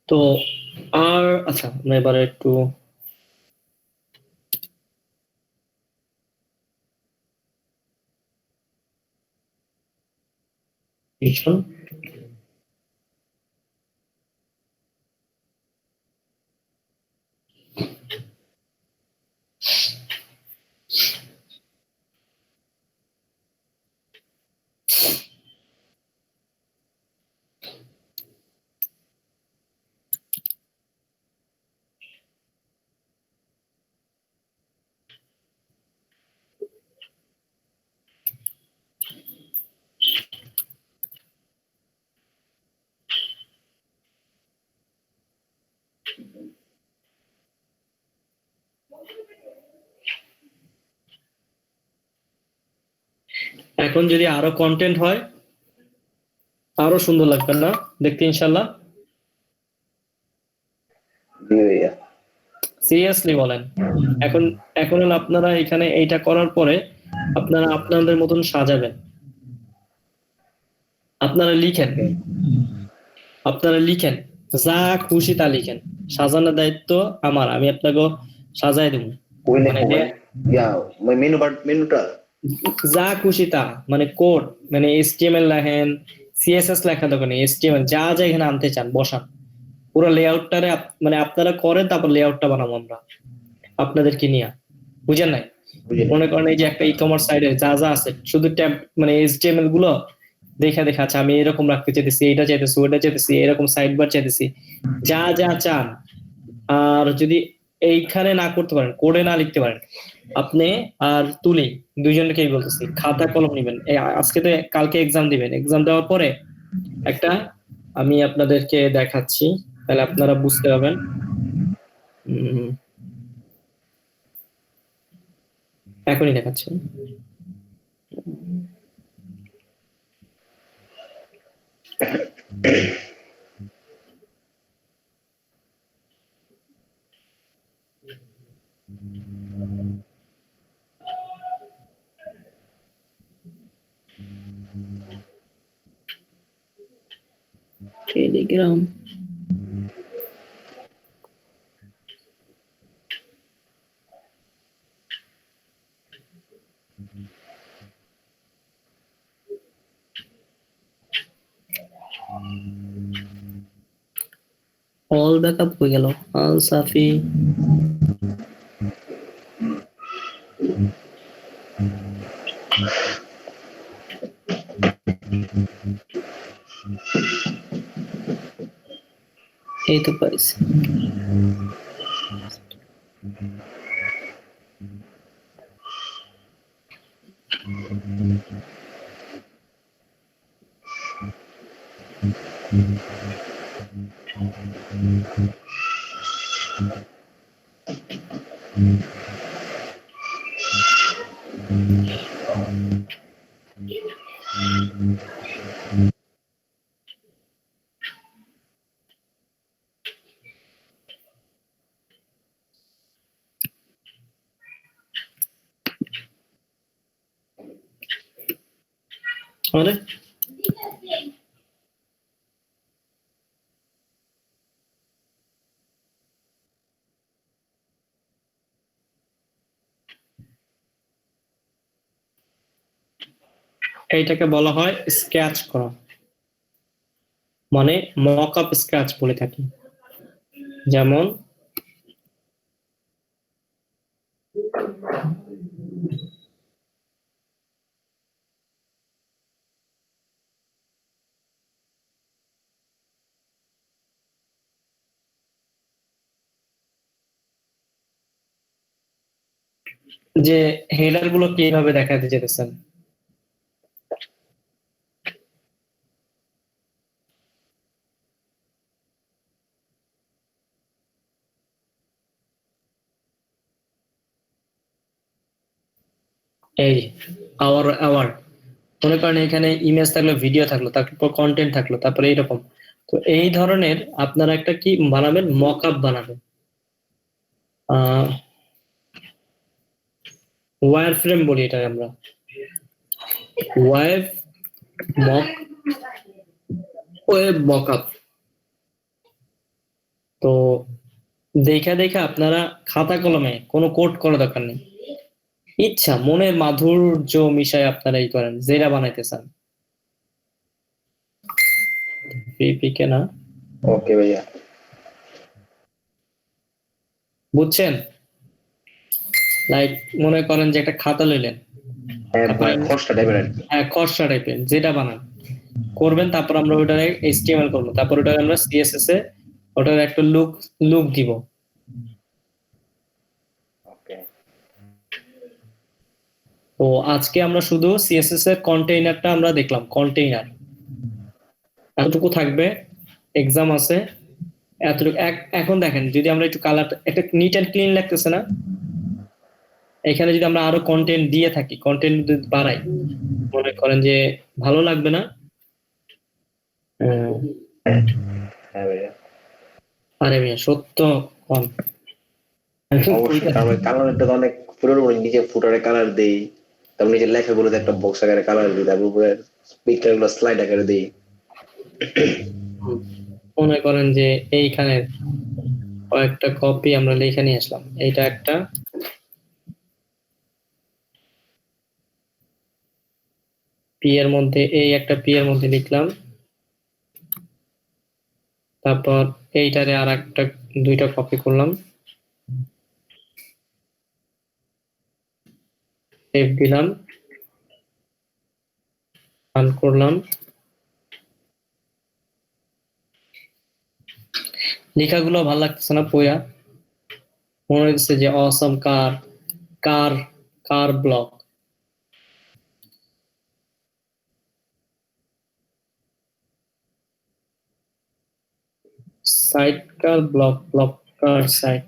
Speaker 1: তো আর আচ্ছা আমরা এবারে একটু ভীষণ এখন যদি আরো কন্টেন্ট হয় আরো সুন্দর লাগবে না দেখতে ইনশাল্লাহ?
Speaker 2: জি ভাইয়া।
Speaker 1: সিরিয়াসলি বলেন। এখন এখন হলো আপনারা এখানে এইটা করার পরে আপনারা আপনাদের মতন সাজাবেন। আপনারা লিখেন, আপনারা লিখেন, যা খুশি তা লিখেন। সাজানোর দায়িত্ব আমার, আমি আপনাকে সাজাই দেবো।
Speaker 2: কই
Speaker 1: মানে
Speaker 2: লিখবো ভাই? ইয়া মেনুটা
Speaker 1: যা খুশি তা, মানে কোড, মানে HTML লেখেন, CSS লেখা দরকার নেই, HTML যা যা এখানে আনতে চান বসান। পুরো লেআউটটারে মানে আপনারা করেন, তারপর লেআউটটা বানাবো আমরা আপনাদেরকে নিয়ে। বুঝেন নাই?
Speaker 2: বুঝিনি।
Speaker 1: মনে করেন এই যে একটা ই-কমার্স সাইটে যা যা আছে শুধু ট্যাব মানে HTML গুলো দেখা দেখা আচ্ছা আমি এরকম রাখতে চাইতেছি, এটা চাইতেছি, ওটা চাইতেছি, এরকম সাইড বার চাইতেছি, যা যা চান। আর যদি এইখানে না করতে পারেন, কোডে না লিখতে পারেন, আপনি আর তুলি দুইজনকেই বলতেছি খাতা কলম নিবেন। আজকে তো কালকে এক্সাম দিবেন, এক্সাম দেওয়ার পরে একটা আমি আপনাদেরকে দেখাচ্ছি, তাহলে আপনারা বুঝতে পারবেন। এখনই দেখাচ্ছি। টেলিগ্রাম অল ব্যাকআপ হয়ে গেল। আল সাফি এই তো পাইছি। আরে এইটাকে বলা হয় স্কেচ করা, মানে মক আপ স্কেচ বলে থাকি। যেমন যে হেডার গুলো কিভাবে দেখাতে যেতেছেন, এই আওয়ার আওয়ার মনে করেন এখানে ইমেজ থাকলো, ভিডিও থাকলো, তারপর কন্টেন্ট থাকলো, তারপরে এইরকম। তো এই ধরনের আপনারা একটা কি বানাবেন, মক আপ বানাবেন। ওয়্যার ফ্রেম বলি এটা আমরা, web mock web mock up. তো দেখা দেখা আপনারা খাতা কলমে কোনো কোড করা দরকার নেই, ইচ্ছা মনের মাধুর্য মিশায় আপনারা এই করেন যেটা বানাইতে চান। পিপিকে না,
Speaker 2: ওকে ভাইয়া,
Speaker 1: বুঝছেন? লাইক মনে করেন যে একটা খাতা লইলেন,
Speaker 2: মানে খসড়া টাইপের আর কি।
Speaker 1: হ্যাঁ খসড়া টাইপের যেটা বানান করবেন, তারপর আমরা ওটারে HTML করবো, তারপর ওটারে আমরা CSS এ ওটার একটা লুক লুক দিব।
Speaker 2: ওকে,
Speaker 1: তো আজকে আমরা শুধু CSS এর কন্টেইনারটা আমরা দেখলাম, কন্টেইনার এতটুকু থাকবে, এক্সাম আছে এতটুকু। এখন দেখেন যদি আমরা একটু কালার একটা নিট এন্ড ক্লিন লাগতেছে না, এখানে যদি আমরা আরো কন্টেন্ট দিয়ে থাকি, কন্টেন্ট যদি বাড়াই, মনে করেন যে ভালো লাগবে না?
Speaker 2: হ্যাঁ ভাইয়া,
Speaker 1: আরে ভাইয়া সত্য কন
Speaker 2: অবশ্যই। কারণ কালারটা তো অনেক ফুটের উপরে, নিচে ফুটারে কালার দেই, তারপর নিচে লেখাগুলোতে একটা বক্স আকারে কালার দিই, তারপর উপরে পিকচার গুলো স্লাইড আকারে দিই।
Speaker 1: মনে করেন যে এইখানে কয়েকটা কপি আমরা লিখে নিয়ে আসলাম, এইটা একটা, পি এর মধ্যে এই একটা পি এর মধ্যে লিখলাম, তারপর এইটারে আর একটা দুইটা কপি করলাম, সেভ দিলাম, রান করলাম। লেখাগুলো ভালো লাগতেছে না পড়া, মনে হচ্ছে যে অসম কার কার কার ব্লক, সাইট কার ব্লক, ব্লক কার সাইট।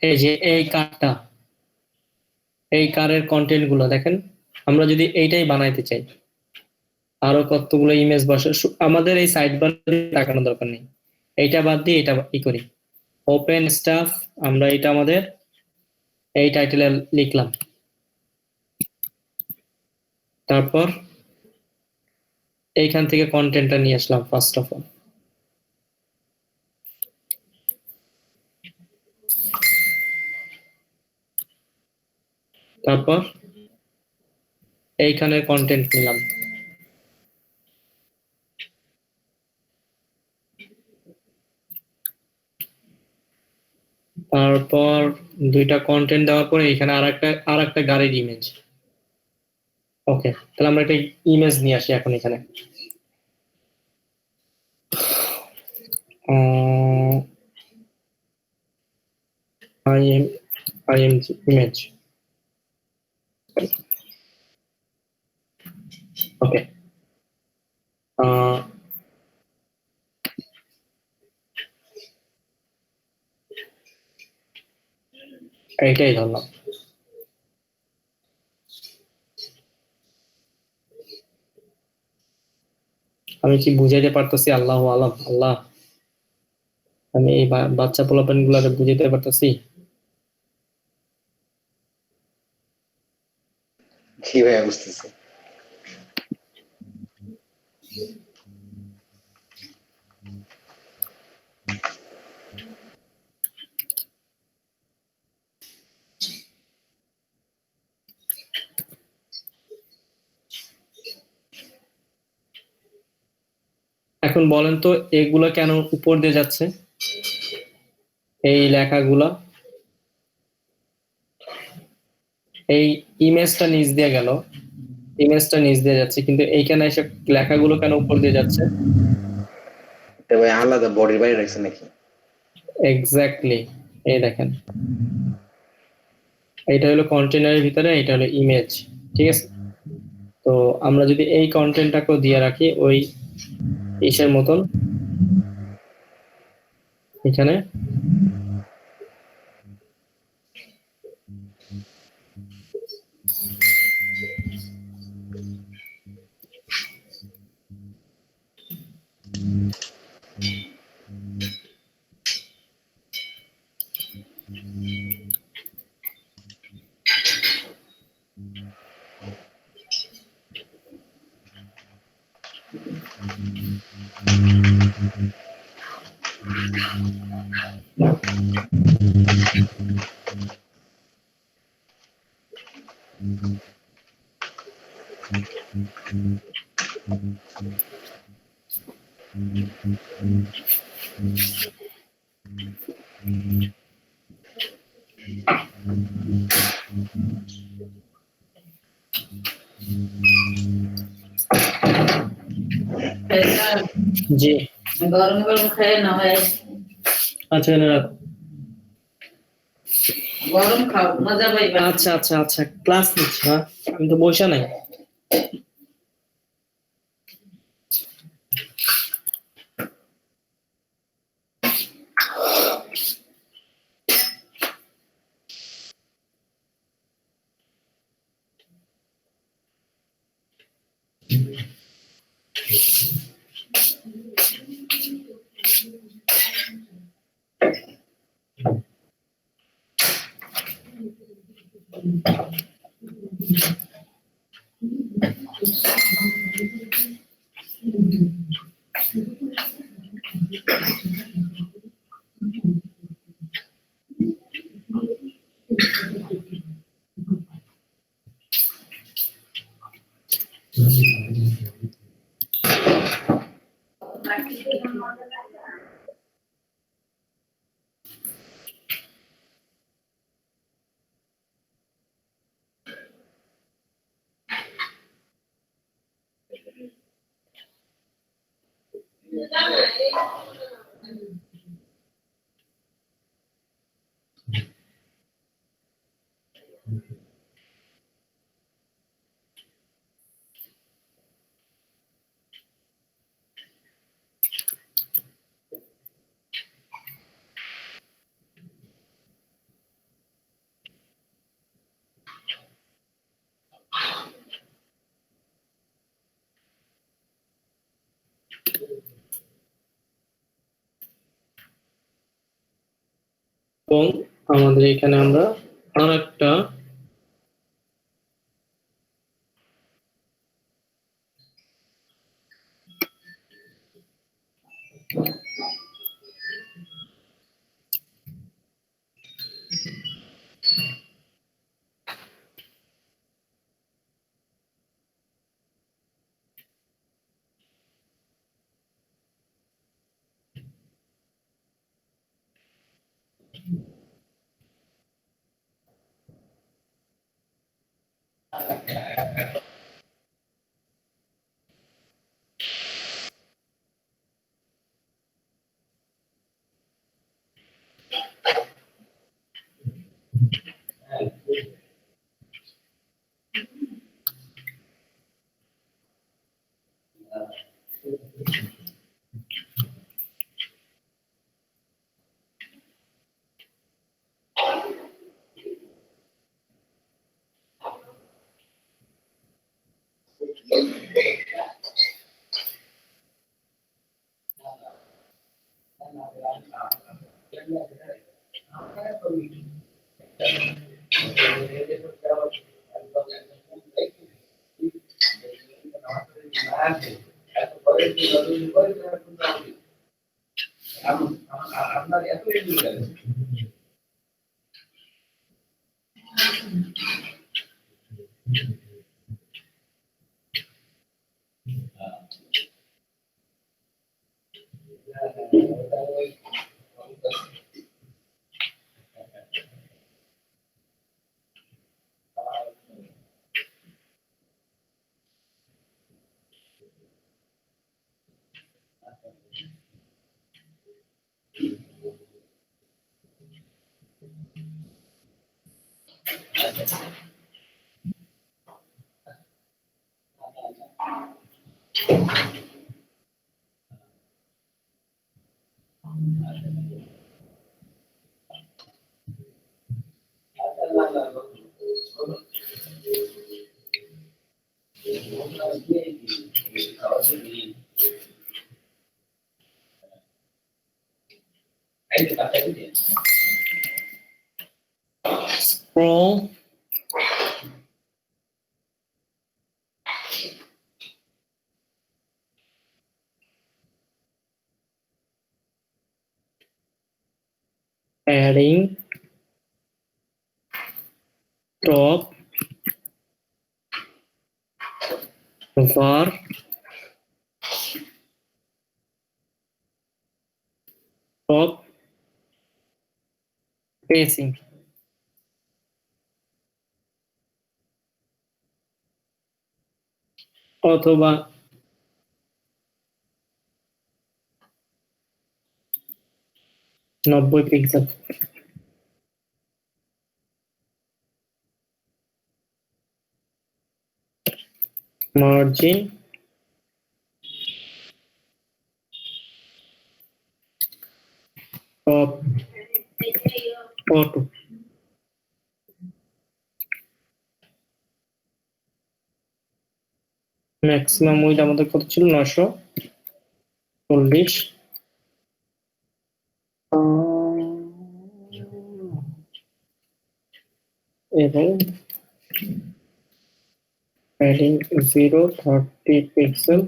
Speaker 1: এই যে এই কারটা, এই কারের কন্টেন্ট গুলো দেখেন, আমরা যদি এইটাই বানাইতে চাই, আরো কতগুলো ইমেজ বসে, আমাদের এই সাইড বার তাকানোর দরকার নেই, এইটা বাদ দিয়ে এটা ই করি, ওপেন স্টাফ, আমরা এটা আমাদের এই টাইটেলে লিখলাম, তারপর এইখান থেকে কন্টেন্টটা নিয়ে আসলাম ফার্স্ট অফ অল, তারপর এইখানে কন্টেন্ট নিলাম, তারপর দুইটা কন্টেন্ট দেওয়ার পরে এখানে আরেকটা গাড়ির ইমেজ। ওকে, তাহলে আমরা একটা ইমেজ নিয়ে আসি এখন এখানে। img image. Okay. এইটাই ধরলাম। আমি কি বুঝাইতে পারতেছি? আল্লাহু আলাম। আল্লাহ, আমি এই বাচ্চা পোলাপান গুলারে বুঝাইতে পারতেছি?
Speaker 2: জি ভাইয়া বুঝতেছি।
Speaker 1: এখন বলেন তো এগুলা কেন উপর দিয়ে যাচ্ছে, এই লেখাগুলা? এই ইমেজটা নিচ দিয়ে গেল, ইমেজটা নিচ দিয়ে যাচ্ছে, কিন্তু এইখানে এসে লেখাগুলো কেন উপর দিয়ে যাচ্ছে?
Speaker 2: এটা ভাই আলাদা বডির বাইরে রাখছে নাকি?
Speaker 1: এক্স্যাক্টলি, এই দেখেন, এইটা হলো কন্টেনারের ভিতরে, এটা হলো ইমেজ, ঠিক আছে? তো আমরা যদি এই কন্টেন্টটাকেও দিয়ে রাখি ওই ইসের মতন, এখানে জি গরম গরম খায় না হয়। আচ্ছা এনে রাখো, গরম খাও, মজা পাইবা। আচ্ছা আচ্ছা আচ্ছা, ক্লাস নিচ্ছি। হ্যাঁ, আমি তো বসে নাই। এবং আমাদের এখানে আমরা আরেকটা Scroll. Adding. Top. Var. Top. Spacing. অথবা 90 pixel. Margin top auto. Maximum weed আমাদের কত ছিল? 940। এবং padding 030 পিক্সেল।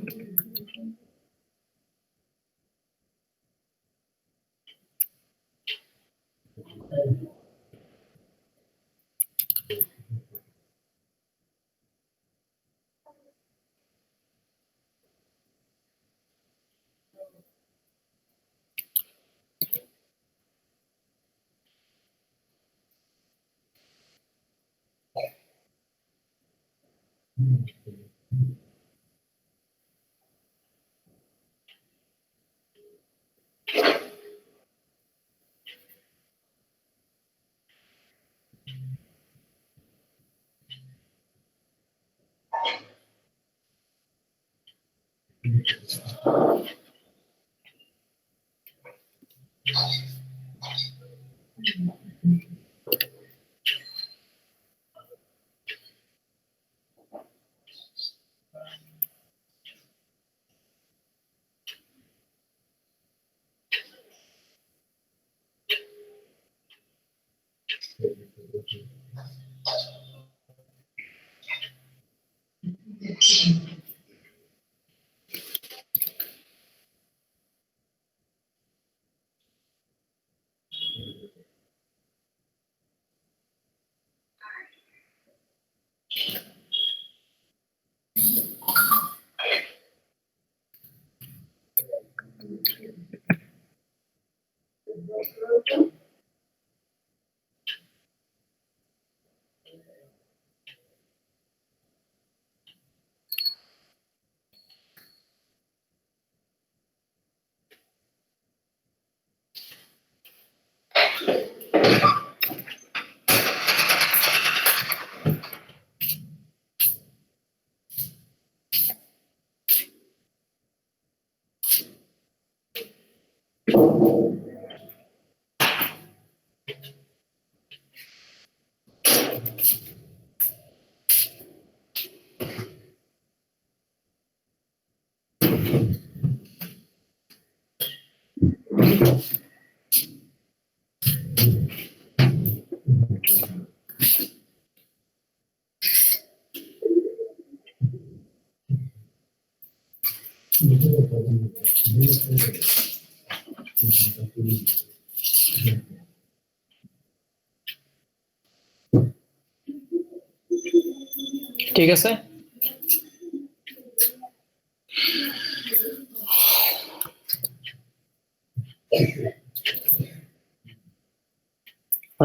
Speaker 1: ঠিক আছে।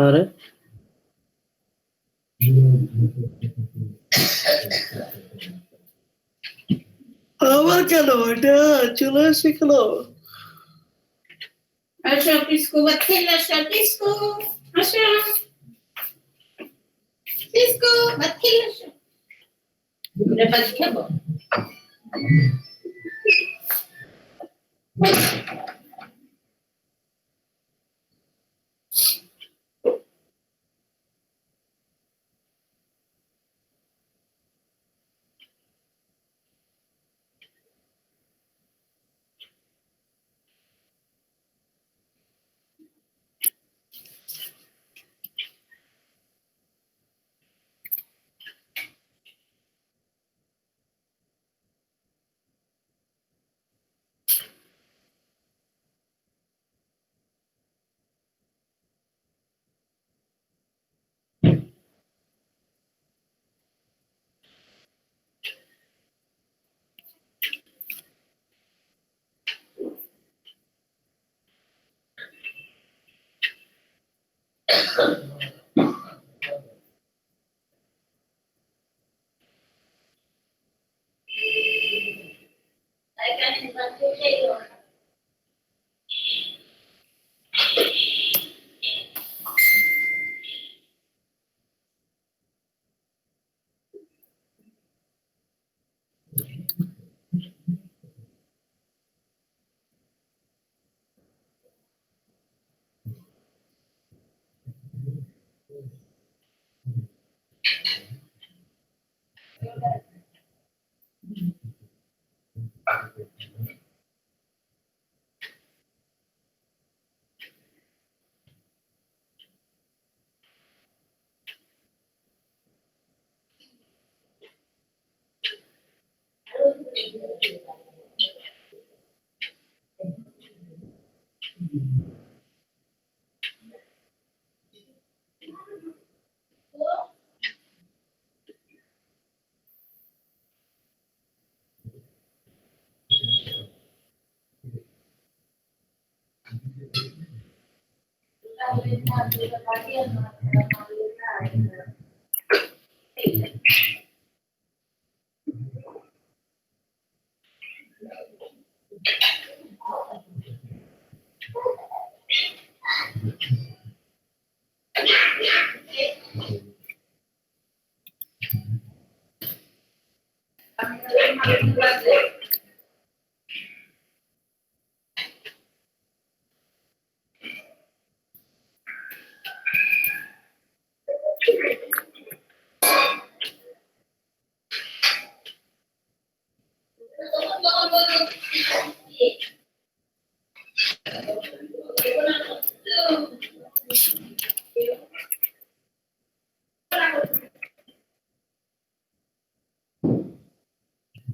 Speaker 1: আরে আবার কেন এটা চলে আসে কেন?
Speaker 4: Așa, Piscu, bătăile așa, Piscu, așa. Piscu, bătăile așa. Ne faci cheamă.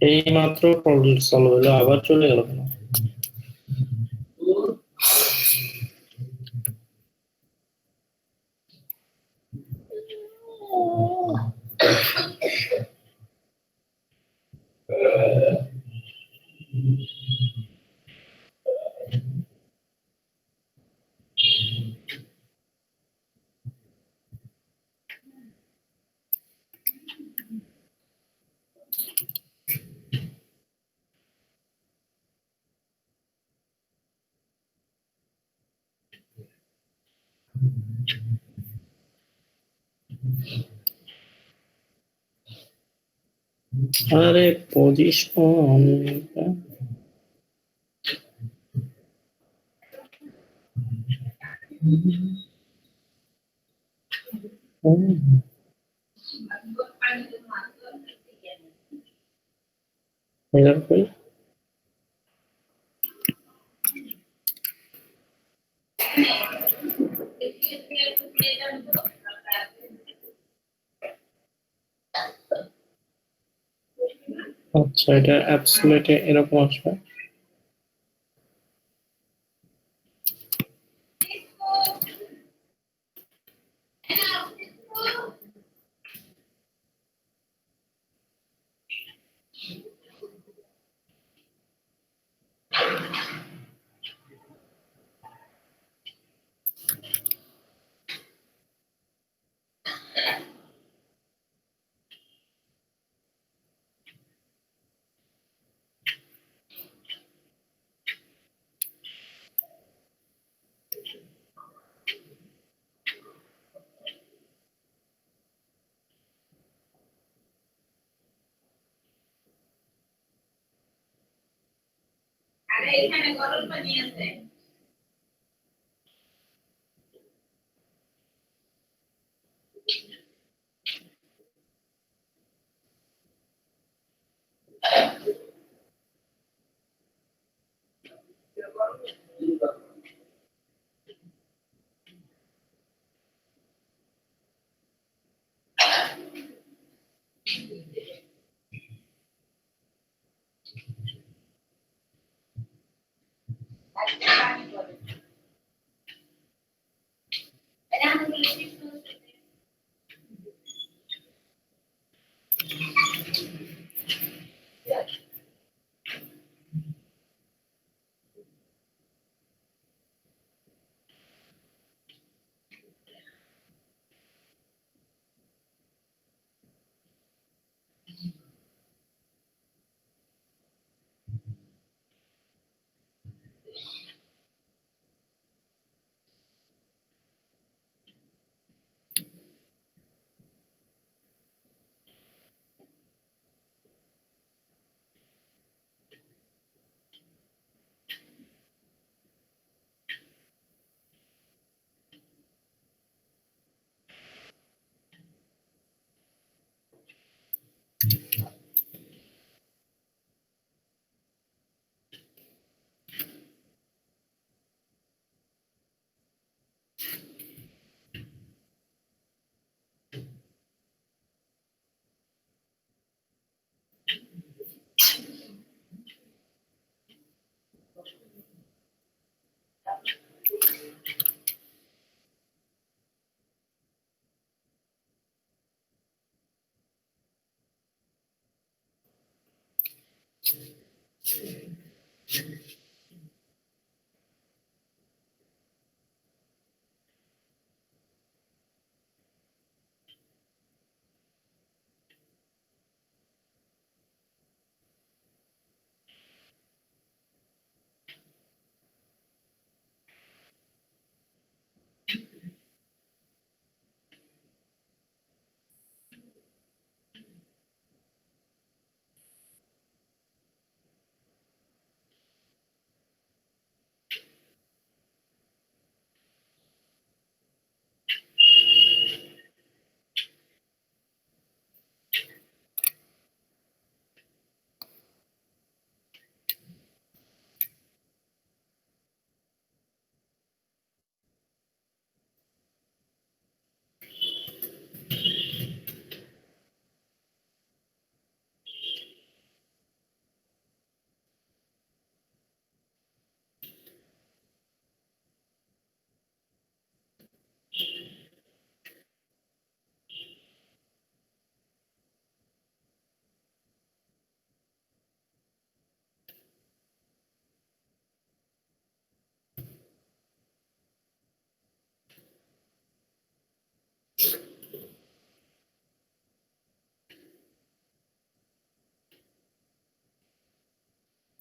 Speaker 1: এই মাত্র সলভ হলো, আবার চলে গেল কেন? আরে পজিশন আচ্ছা, এটা অ্যাবসলিউটলি এরকম আসবে।
Speaker 4: আরে এখানে গরম পানি আছে।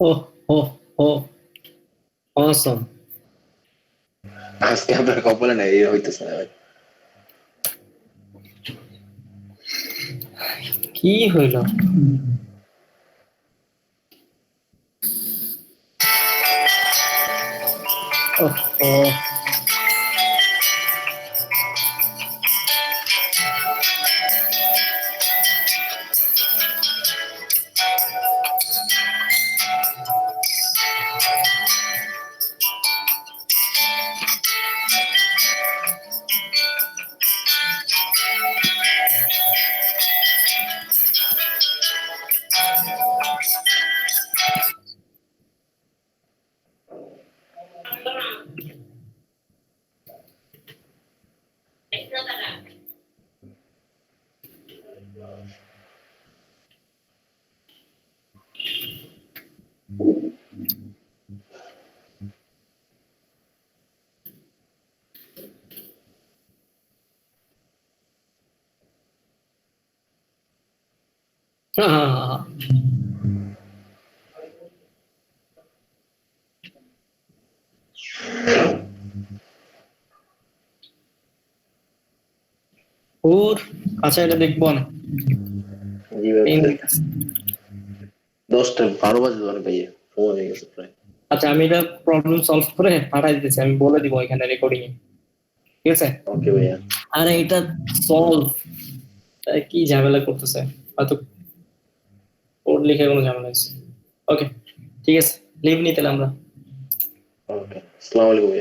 Speaker 4: Oh, awesome.
Speaker 2: আজকে আপনার কপালে নাই, এর হইতেছে না ভাই।
Speaker 1: কি হইল? Oh. হ্যাঁ। ওর আচ্ছা এটা দেখবো না।
Speaker 2: জি ভাই 10টা 12 বাজে ধরে ভাইয়া সময় হয়ে গেছে প্রায়।
Speaker 1: আচ্ছা আমি এটা প্রবলেম সলভ করে পাঠাই দিতেছি, আমি বলে দিব এখানে রেকর্ডিং এ, ঠিক আছে?
Speaker 2: ওকে ভাইয়া।
Speaker 1: আরে এটা সলভ, কি ঝামেলা করতেছে, হয়তো কোড লিখে কোনো ঝামেলা আছে। ওকে ঠিক আছে, লিভ নিতে আমরা।
Speaker 2: ওকে আসসালামু আলাইকুম ভাইয়া।